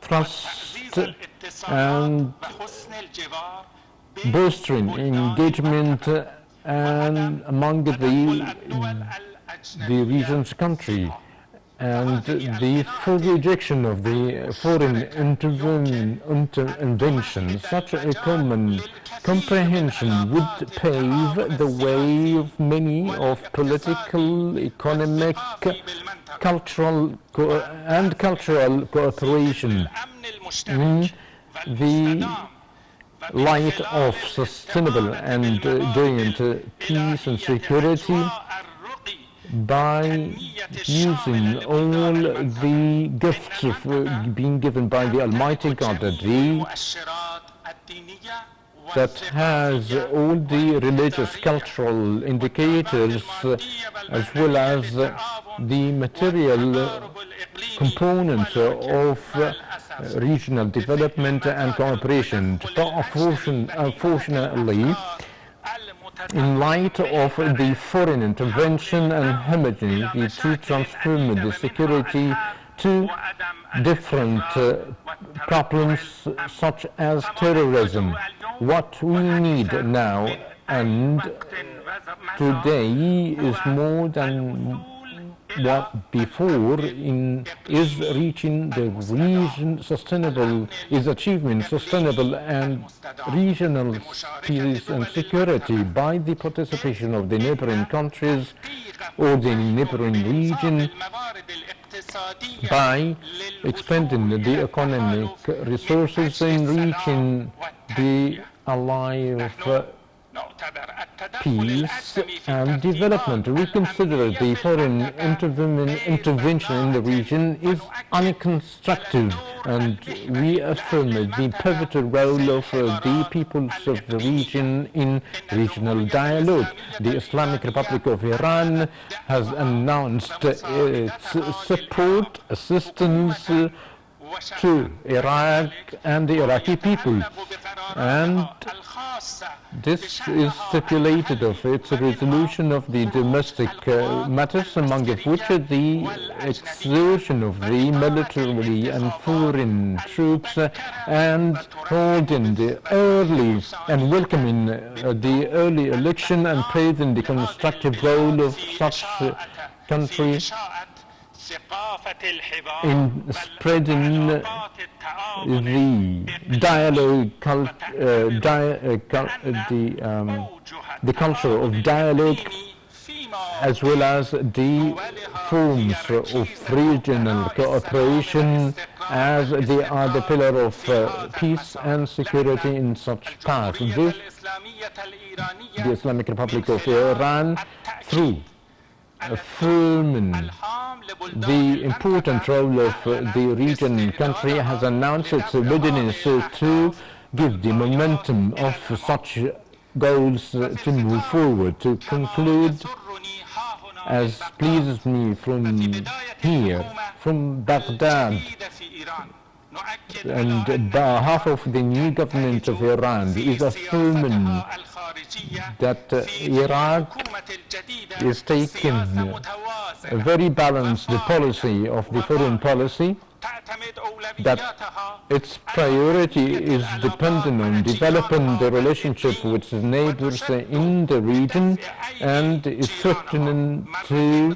trust and bolstering engagement and among the region's country, and the full rejection of the foreign intervention. Such a common comprehension would pave the way of many of political, economic, cultural cooperation in the light of sustainable and enduring peace and security. by using all the gifts being given by the Almighty God, that has all the religious, cultural indicators, as well as the material components of regional development and cooperation. But unfortunately, in light of the foreign intervention and hemorrhaging to transform the security to different problems such as terrorism. What we need now and today is more than what before is reaching the region sustainable, is achieving sustainable and regional peace and security by the participation of the neighboring countries or the neighboring region, by expanding the economic resources in reaching the alive peace and development. We consider the foreign intervention in the region is unconstructive, and we affirm the pivotal role of the peoples of the region in regional dialogue. The Islamic Republic of Iran has announced its support, assistance to Iraq and the Iraqi people, and this is stipulated of its resolution of the domestic matters, among which the exertion of the military and foreign troops and holding the early and welcoming the early election and praising the constructive role of such country in spreading the dialogue, the culture of dialogue, as well as the forms of regional cooperation, as they are the pillar of peace and security in such paths. This, the Islamic Republic of Iran, through affirming the important role of the region country, has announced its readiness to give the momentum of such goals to move forward. To conclude, as pleases me from here, from Baghdad, and behalf of the new government of Iran, is affirming that Iraq is taking a very balanced policy of the foreign policy, that its priority is dependent on developing the relationship with its neighbors in the region, and is threatening to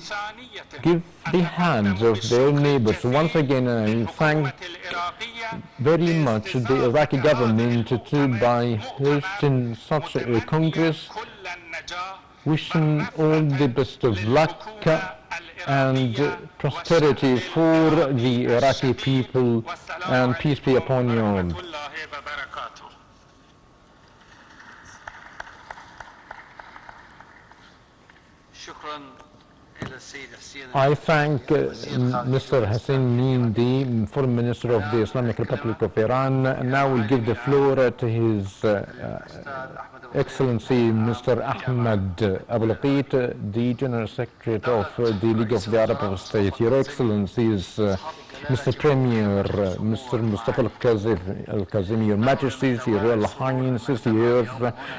give the hands of their neighbors. Once again, I thank very much the Iraqi government by hosting such a Congress, wishing all the best of luck and prosperity for the Iraqi people, and peace be upon you all. I thank Mr. Hussein Meen, the Foreign Minister of the Islamic Republic of Iran, and now we'll give the floor to His Excellency Mr. Ahmed Abulaqit, the General Secretary of the League of the Arab States. Your Excellencies, Mr. Premier, Mr. Mustafa Al-Kazimi, Your Majesties, Your Royal Highnesses, Your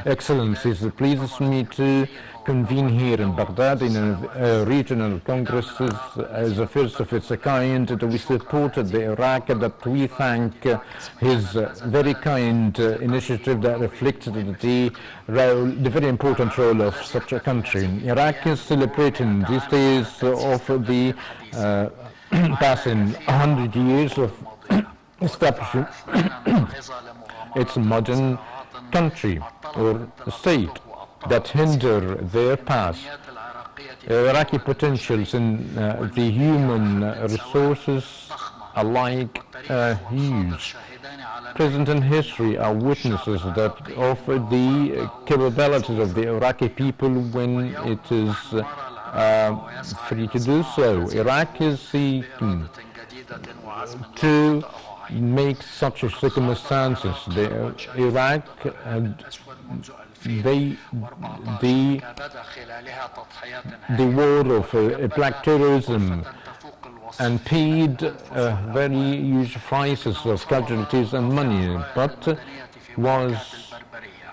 Excellencies, it pleases me to convene here in Baghdad in a regional congress as a first of its kind. That we supported the Iraq, that we thank his very kind initiative that reflected the very important role of such a country. Iraq is celebrating these days of the passing 100 years of establishing its modern country or state that hinder their path. Iraqi potentials in the human resources alike huge. Present in history are witnesses that of the capabilities of the Iraqi people when it is free to do so. Iraq is seeking to make such circumstances. Iraq, the war of black terrorism and paid very huge prices of casualties and money, but was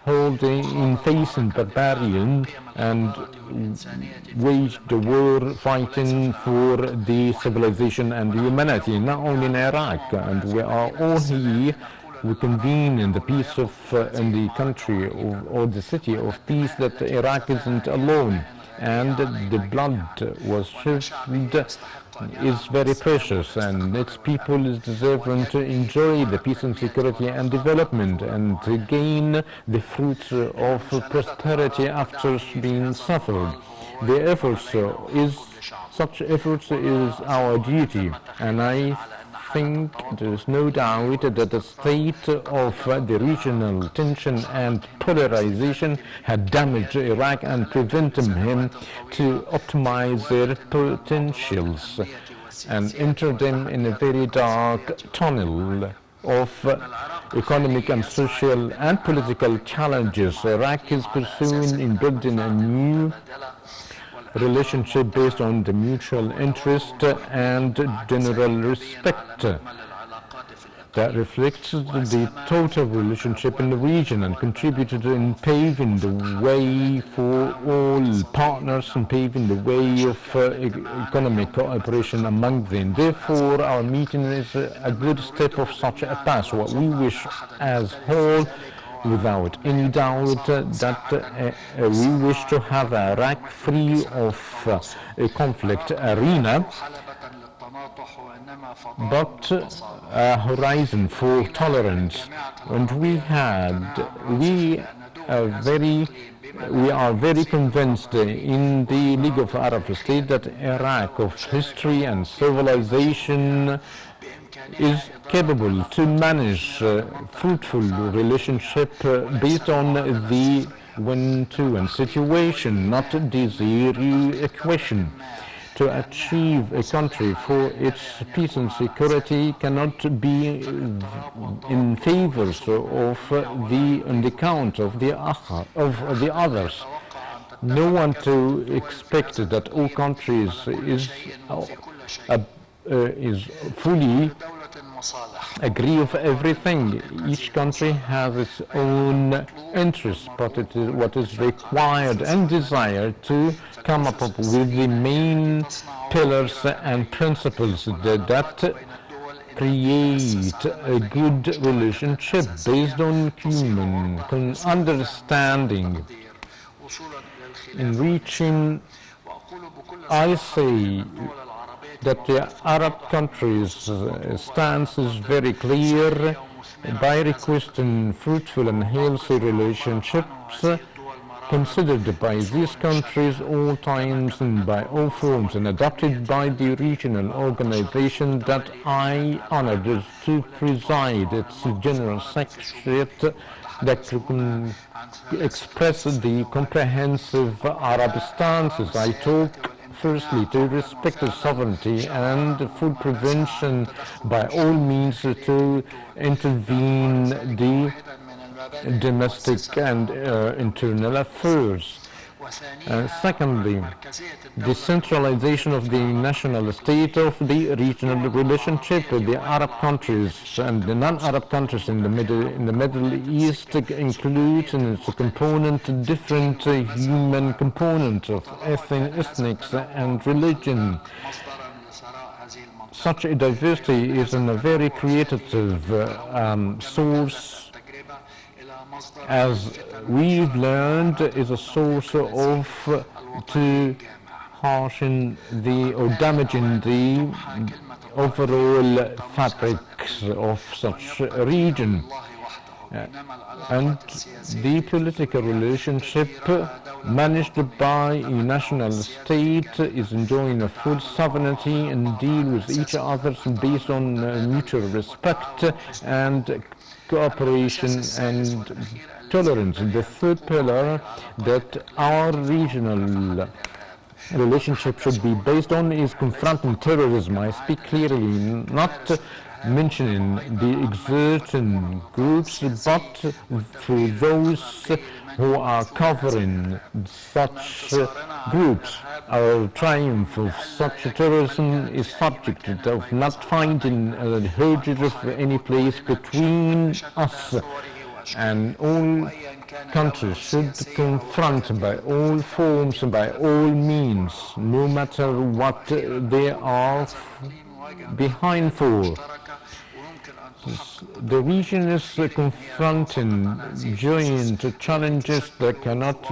holding, facing barbarian and waged the war fighting for the civilization and humanity, not only in Iraq. And we are all here, we convene in the peace of in the country or the city of peace, that Iraq isn't alone, and the blood was shed is very precious, and its people is deserving to enjoy the peace and security and development and to gain the fruits of prosperity after being suffered. The efforts such efforts is our duty, and I think there is no doubt that the state of the regional tension and polarization had damaged Iraq and prevented him to optimize their potentials and enter them in a very dark tunnel of economic and social and political challenges. Iraq is pursuing in building a new relationship based on the mutual interest and general respect that reflects the total relationship in the region and contributed in paving the way for all partners and paving the way of economic cooperation among them. Therefore, our meeting is a good step of such a path. What we wish as whole, without any doubt, that we wish to have Iraq free of a conflict arena, but a horizon for tolerance. And we are very convinced in the League of Arab States that Iraq of history and civilization is capable to manage fruitful relationship based on the win-to-win situation, not the zero equation. To achieve a country for its peace and security cannot be in favor of on the count of the others. No one to expect that all countries is fully agree of everything. Each country has its own interests, but it is what is required and desired to come up with the main pillars and principles that create a good relationship based on human understanding. In reaching, I say that the Arab countries' stance is very clear by requesting fruitful and healthy relationships considered by these countries all times and by all forms and adopted by the regional organization that I honored to preside its General Secretariat that can express the comprehensive Arab stances. I talk firstly to respect the sovereignty and food prevention by all means to intervene the domestic and internal affairs. Secondly, the centralization of the national state of the regional relationship with the Arab countries and the non-Arab countries in the Middle East includes in its component different human components of ethnics and religion. Such a diversity is a very creative source, as we've learned, is a source of to harshen or damaging the overall fabrics of such a region. And the political relationship managed by a national state is enjoying a full sovereignty and deal with each other based on mutual respect and cooperation and tolerance. The third pillar, that our regional relationship should be based on is confronting terrorism. I speak clearly, not mentioning the exerting groups, but for those who are covering such groups. Our triumph of such terrorism is subject of not finding a heritage of any place between us, and all countries should confront by all forms and by all means, no matter what they are behind for. The region is confronting joint challenges that cannot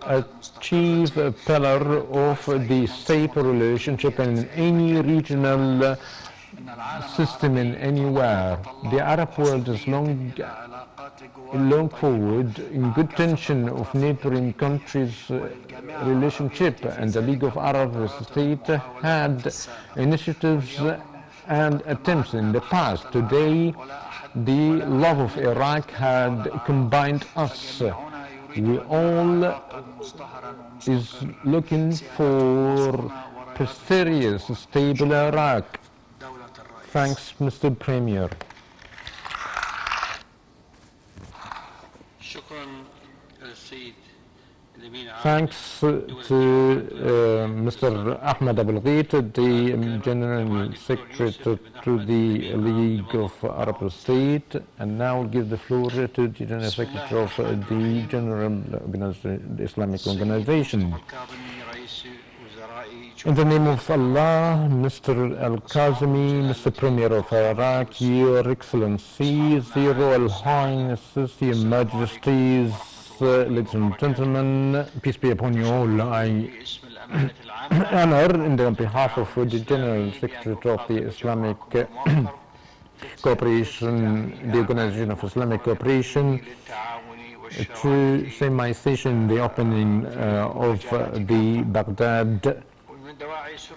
achieve a pillar of the stable relationship in any regional system in anywhere. The Arab world is long forward in good tension of neighboring countries' relationship, and the League of Arab States had initiatives and attempts in the past. Today, the love of Iraq had combined us. We all is looking for prosperous, stable Iraq. Thanks, Mr. Premier. Thanks to Mr. Ahmed Abul Ghait, the General Secretary to the League of Arab States, and now I'll give the floor to the General Secretary of the General Islamic Organization. In the name of Allah, Mr. Al-Kazimi, Mr. Premier of Iraq, Your Excellencies, Your Royal Highnesses, Your Majesties, ladies and gentlemen, peace be upon you all. I honor, on behalf of the General Secretary of the Islamic Cooperation, the Organization of Islamic Cooperation, to say my station in the opening of the Baghdad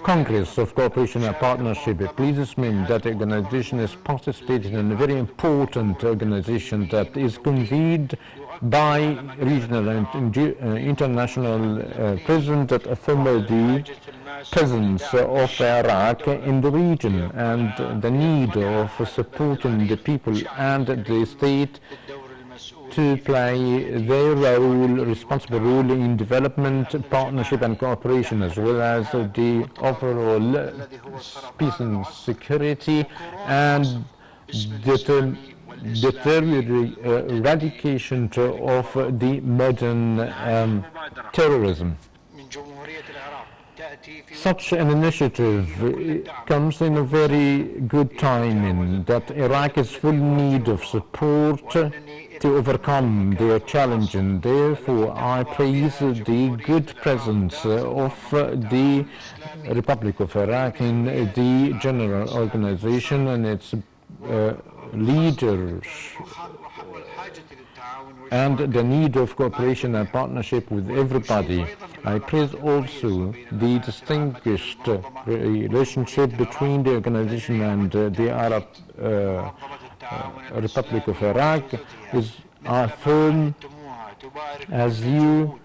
Congress of Cooperation and Partnership. It pleases me that the organization is participating in a very important organization that is convened by regional and international president that affirm the presence of Iraq in the region and the need of supporting the people and the state to play their role, responsible role in development, partnership and cooperation, as well as the overall peace and security and eradication of the modern terrorism. Such an initiative comes in a very good timing, that Iraq is full need of support to overcome their challenge, and therefore I praise the good presence of the Republic of Iraq in the general organization and its leaders, and the need of cooperation and partnership with everybody. I praise also the distinguished relationship between the organization and the Arab Republic of Iraq is firm, as you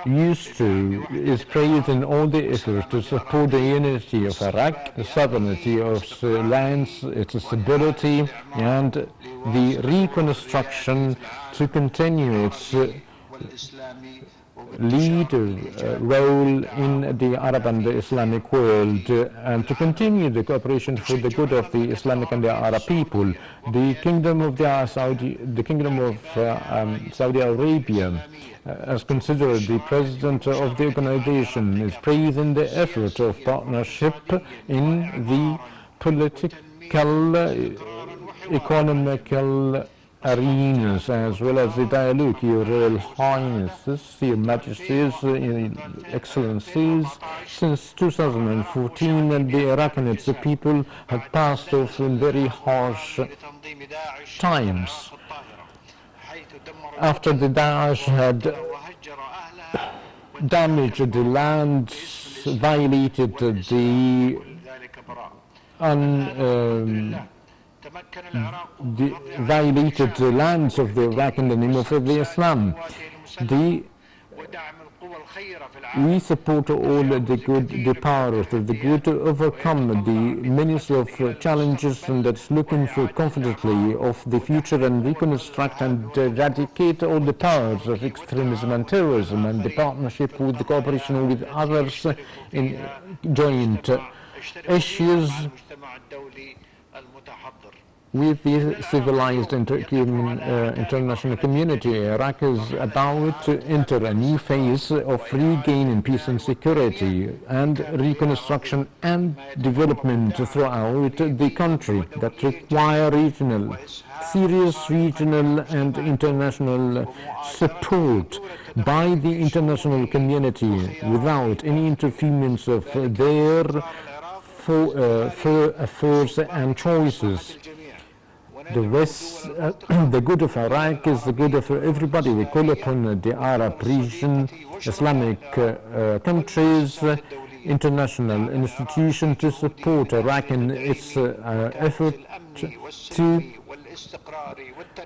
used to, is praised in all the efforts to support the unity of Iraq, the sovereignty of lands, its stability, and the reconstruction to continue its leader role in the Arab and the Islamic world, and to continue the cooperation for the good of the Islamic and the Arab people. The Kingdom of Saudi Arabia, as considered the president of the organization, is praising the effort of partnership in the political, economical arenas, as well as the dialogue. Your Royal Highnesses, Your Majesties, Excellencies, since 2014, the Iraq and its people have passed through very harsh times. After the Daesh had damaged the lands, violated the violated the lands of the Iraq in the name of the Islam. The We support all the good, the powers of the good to overcome the menace of challenges and that's looking for confidently of the future and reconstruct and eradicate all the powers of extremism and terrorism and the partnership with the cooperation with others in joint issues with the civilized international community. Iraq is about to enter a new phase of regaining peace and security and reconstruction and development throughout the country that require serious regional and international support by the international community without any interference of their affairs and choices. The good of Iraq is the good of everybody. We call upon the Arab region, Islamic countries, international institutions to support Iraq in its effort to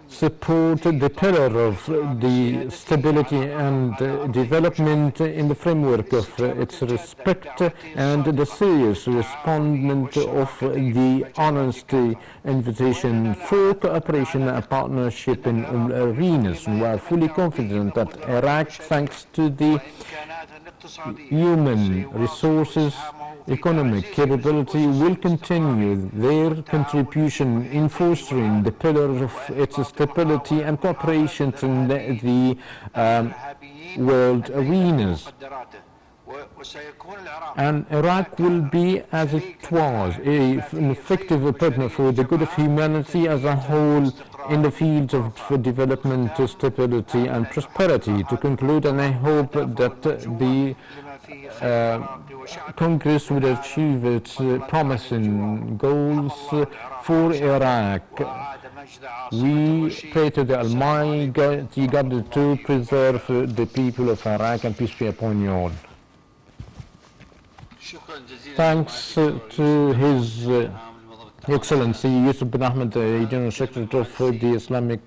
support the pillar of the stability and development in the framework of its respect and the serious respondent of the honest invitation for cooperation and partnership in all arenas. We are fully confident that Iraq, thanks to the human resources, economic capability, will continue their contribution in fostering the pillars of its stability and cooperation in the world arenas. And Iraq will be, as it was, an effective partner for the good of humanity as a whole in the fields of development, stability and prosperity. To conclude, and I hope that the Congress would achieve its promising goals for Iraq. We pray to the Almighty God to preserve the people of Iraq, and peace be upon you all. Thanks to His Excellency Yusuf bin Ahmed, the General Secretary for the Islamic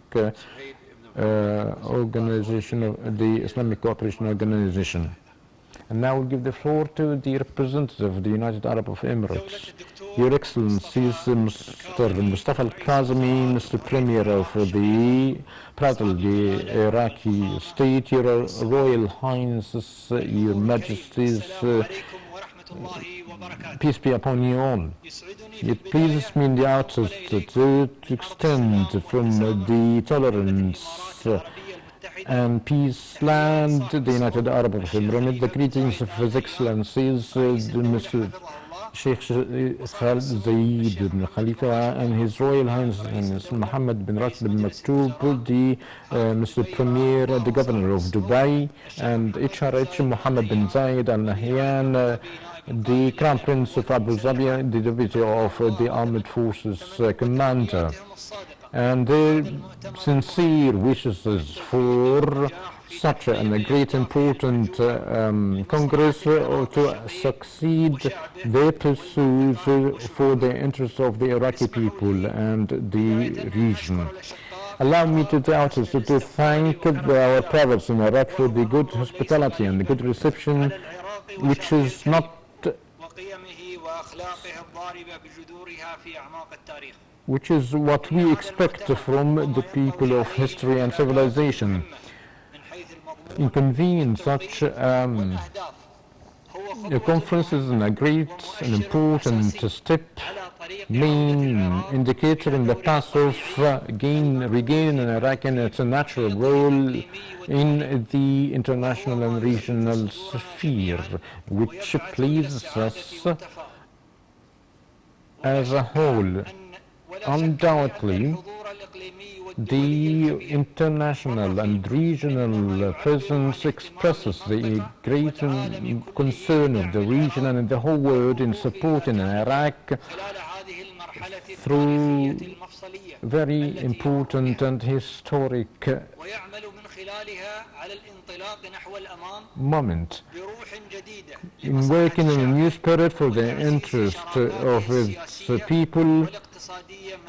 Organization, of the Islamic Cooperation Organization. And now we'll give the floor to the representative of the United Arab Emirates. Your Excellencies, Mr. Mustafa Al-Kazemi, Mr. Premier of the Iraqi State, Your Royal Highnesses, Your Majesties, peace be upon you all. It pleases me in the outset to extend from the tolerance and peace land, the United Arab Emirates, the greetings of His Excellencies, Mr. Sheikh Zayed ibn Khalifa and His Royal Highness Mohammed bin Rashid bin Maktoub, the Mr. Premier, the Governor of Dubai, and HRH Mohammed bin Zayed Al Nahyan, the Crown Prince of Abu Dhabi, the Deputy of the Armed Forces Commander, and their sincere wishes for such a great important Congress to succeed their pursuits for the interests of the Iraqi people and the region. Allow me to thank our prophets in Iraq for the good hospitality and the good reception, which is not which is what we expect from the people of history and civilization. In convening such a conference is a great and important step, main indicator in the path of regaining Iraq in its natural role in the international and regional sphere, which pleases us as a whole. Undoubtedly, the international and regional presence expresses the great concern of the region and the whole world in supporting Iraq through very important and historic moment, in working in a new spirit for the interest of its people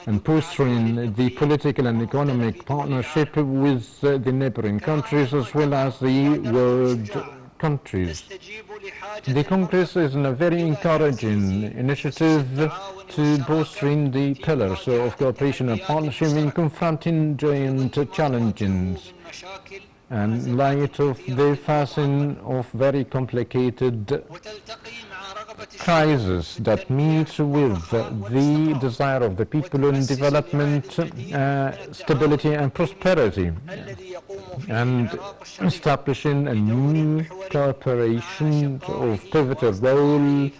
and fostering the political and economic partnership with the neighboring countries as well as the world countries. The Congress is a very encouraging initiative to bolstering the pillars of cooperation and partnership in confronting joint challenges and in light of the facing of very complicated crisis that meets with the desire of the people in development, stability and prosperity, and establishing a new cooperation of pivotal role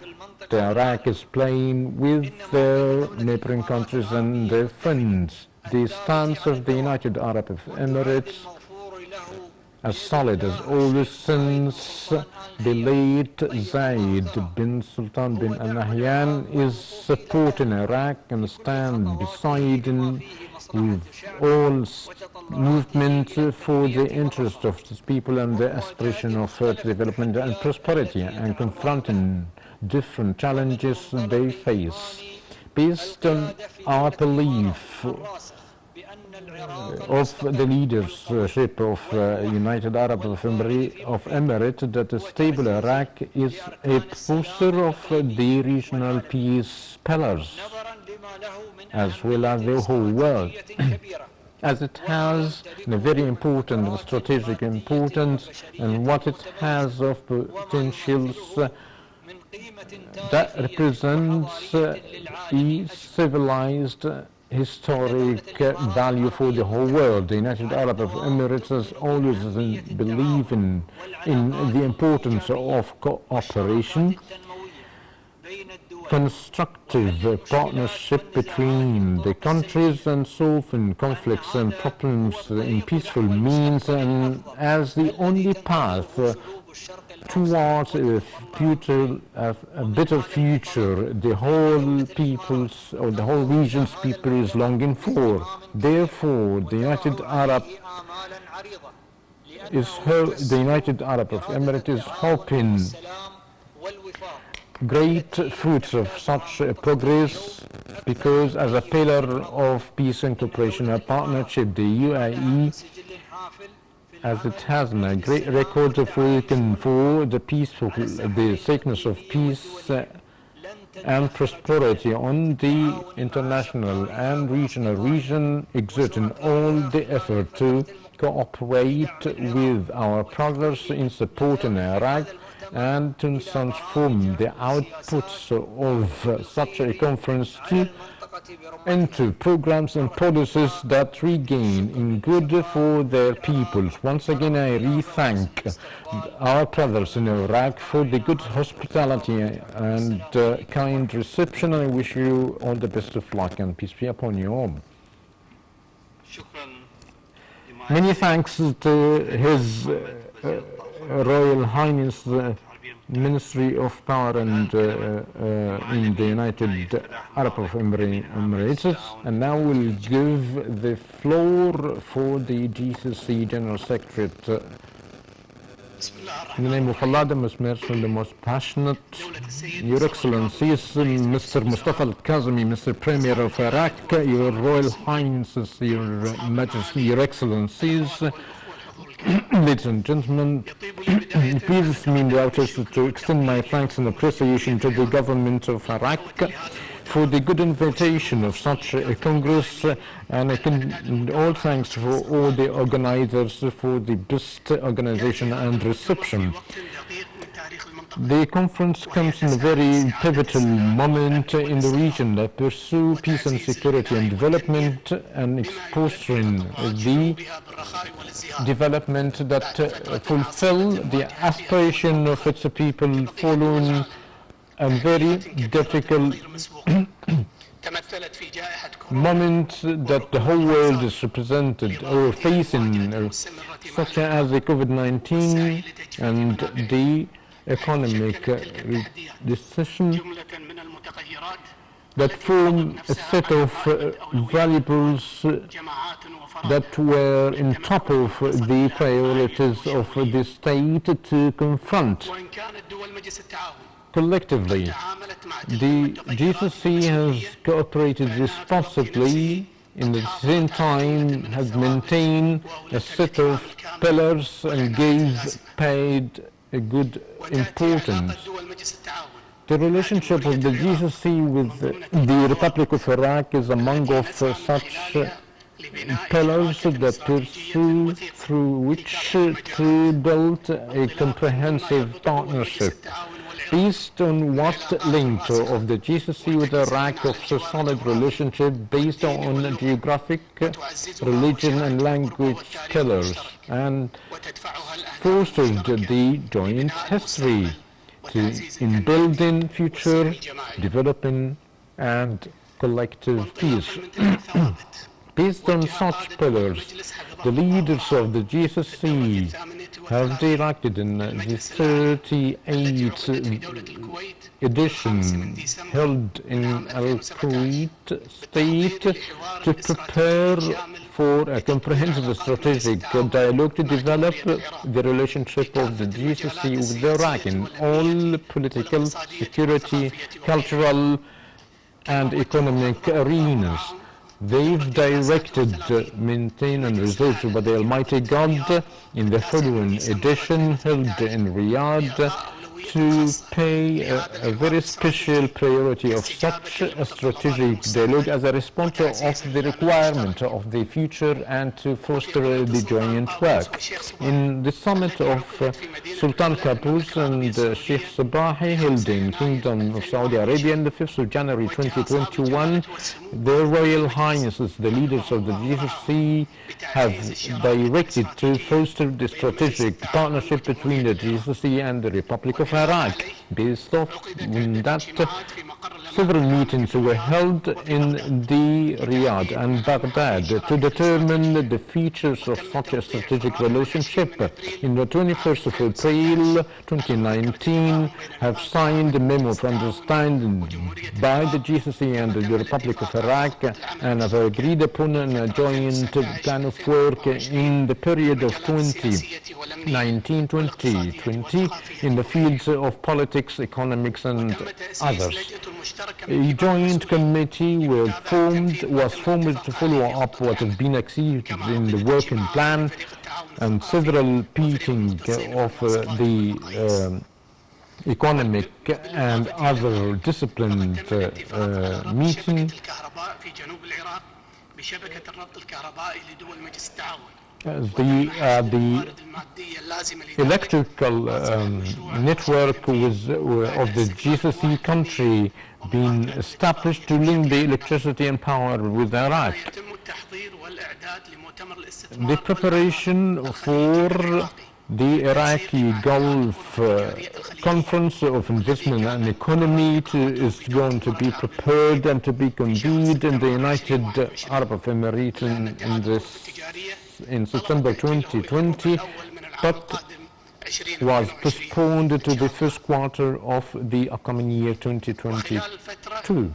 the Iraq is playing with their neighboring countries and their friends. The stance of the United Arab Emirates, as solid as always since the late Zayed bin Sultan bin Al Nahyan, is supporting Iraq and stand beside him with all movement for the interest of its people and the aspiration of development and prosperity, and confronting different challenges they face. Based on our belief of the leadership of United Arab Emirates that a stable Iraq is a booster of the regional peace pillars as well as the whole world, as it has a very important and strategic importance, and what it has of potentials that represents a civilized historic value for the whole world. The United Arab Emirates has always believed in the importance of cooperation, constructive partnership between the countries, and solving conflicts and problems in peaceful means, and as the only path towards a better future the whole people's or the whole region's people is longing for. Therefore, the United Arab Emirates is hoping great fruits of such progress, because as a pillar of peace and cooperation and partnership, the UAE, as it has a great record of working for the sacredness of peace and prosperity on the international and region, exerting all the effort to cooperate with our brothers in supporting Iraq and to transform the outputs of such a conference into programs and policies that regain in good for their peoples. Once again, I re-thank our brothers in Iraq for the good hospitality and kind reception. I wish you all the best of luck and peace be upon you all. Many thanks to His Royal Highness Ministry of Power and in the United Arab Emirates, and now we'll give the floor for the GCC General Secretary. In the name of Allah, the most merciful, the most passionate, Your Excellencies, Mr. Mustafa Al-Kazemi, Mr. Premier of Iraq, Your Royal Highnesses, Your Majesty, Your Excellencies, ladies and gentlemen, please me to extend my thanks and appreciation to the government of Iraq for the good invitation of such a Congress, and all thanks for all the organizers for the best organization and reception. The conference comes in a very pivotal moment in the region that pursue peace and security and development, and fostering the development that fulfill the aspiration of its people following a very difficult moment that the whole world is represented or facing, such as the COVID-19 and the economic recession, that form a set of variables that were in top of the priorities of the state to confront. Collectively, the GCC has cooperated responsibly, in the same time has maintained a set of pillars and paid a good importance. The relationship of the GCC with the Republic of Iraq is among of such pillars that pursue through which to build a comprehensive partnership. Based on what link of the GCC with Iraq of a solid relationship based on geographic, religion and language pillars, and fostered the joint history in building future, developing and collective peace. Based on such pillars, the leaders of the GCC have directed in the 38th edition held in Al-Kuwait state to prepare for a comprehensive strategic dialogue to develop the relationship of the GCC with Iraq in all political, security, cultural and economic arenas. They've directed maintain and reserves by the Almighty God in the following edition held in Riyadh to pay a very special priority of such a strategic dialogue as a response of the requirement of the future and to foster the joint work. In the summit of Sultan Qaboos and Sheikh Sabahi held in Kingdom of Saudi Arabia on the 5th of January 2021, their Royal Highnesses, the leaders of the GCC, have directed to foster the strategic partnership between the GCC and the Republic of Iraq. Based on that, several meetings were held in the Riyadh and Baghdad to determine the features of such a strategic relationship. In the 21st of April 2019, have signed a memo of understanding by the GCC and the Republic of Iraq and have agreed upon a joint plan of work in the period of 2019-2020 in the fields of politics, economics and others. A joint committee was formed to follow up what has been achieved in the working plan, and several meetings of the economic and other disciplined meetings. The electrical network of the GCC country being established to link the electricity and power with Iraq. The preparation for the Iraqi Gulf Conference of Investment and Economy is going to be prepared and to be convened in the United Arab Emirates in September 2020, but was postponed to the first quarter of the upcoming year 2022.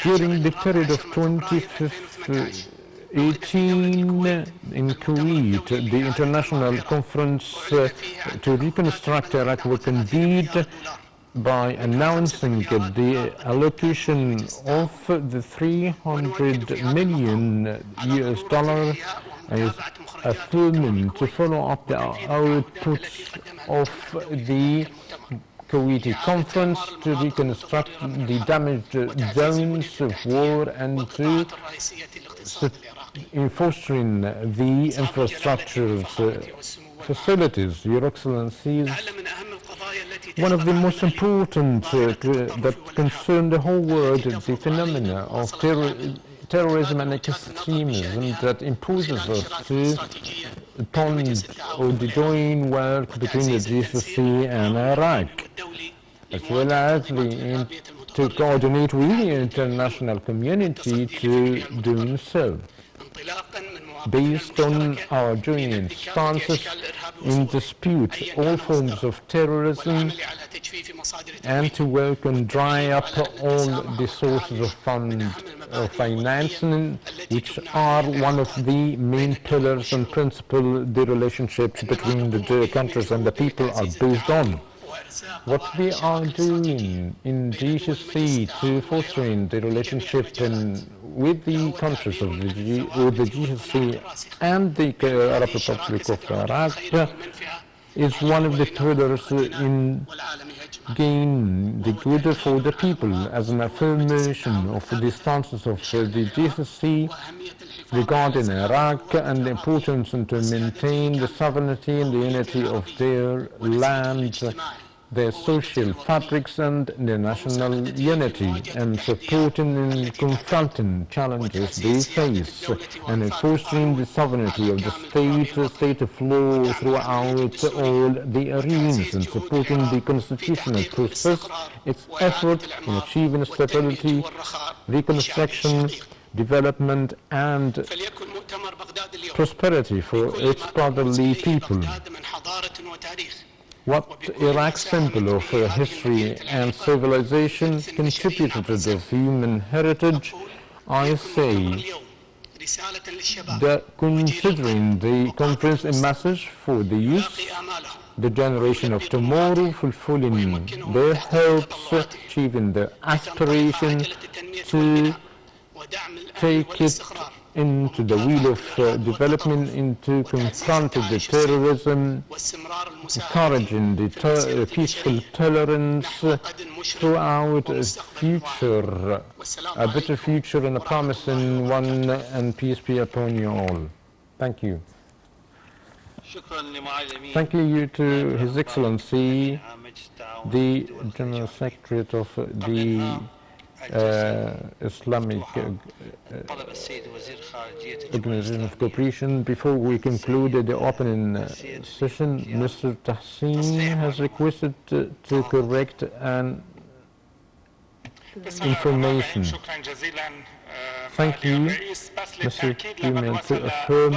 During the period of 2018 in Kuwait, the international conference to reconstruct Iraq was convened by announcing the allocation of the $300 million as affirming to follow up the outputs of the Kuwaiti conference to reconstruct the damaged zones of war and to in fostering the infrastructure facilities. Your Excellencies, one of the most important that concern the whole world is the phenomena of terrorism and extremism that imposes us to bond or the joint work between the GCC and Iraq, as well as to coordinate with the international community to doing so. Based on our joint stances in dispute all forms of terrorism and to work and dry up all the sources of financing, which are one of the main pillars and principles the relationships between the two countries and the people are based on. What we are doing in GCC to fostering the relationship with the countries of with the GCC and the Arab Republic of Iraq is one of the pillars in gain the good for the people, as an affirmation of the stances of the GCC regarding Iraq and the importance to maintain the sovereignty and the unity of their land, their social fabrics and their national unity, and supporting and confronting challenges they face, and fostering the sovereignty of the state of law throughout all the arenas, and supporting the constitutional process, its effort in achieving stability, reconstruction, development and prosperity for its brotherly people. What Iraq's symbol of history and civilization contributed to the human heritage, I say that considering the conference a message for the youth, the generation of tomorrow, fulfilling their hopes, achieving their aspiration to take it into the wheel of development, into confronting the terrorism, encouraging the peaceful tolerance throughout a future, a better future and a promising one, and peace be upon you all. Thank you. Thank you to His Excellency, the General Secretary of the Islamic Organization of Cooperation. Before we conclude the opening session, Mr. Tahsin has requested to correct an information. Thank you, Mr. Kimel, to affirm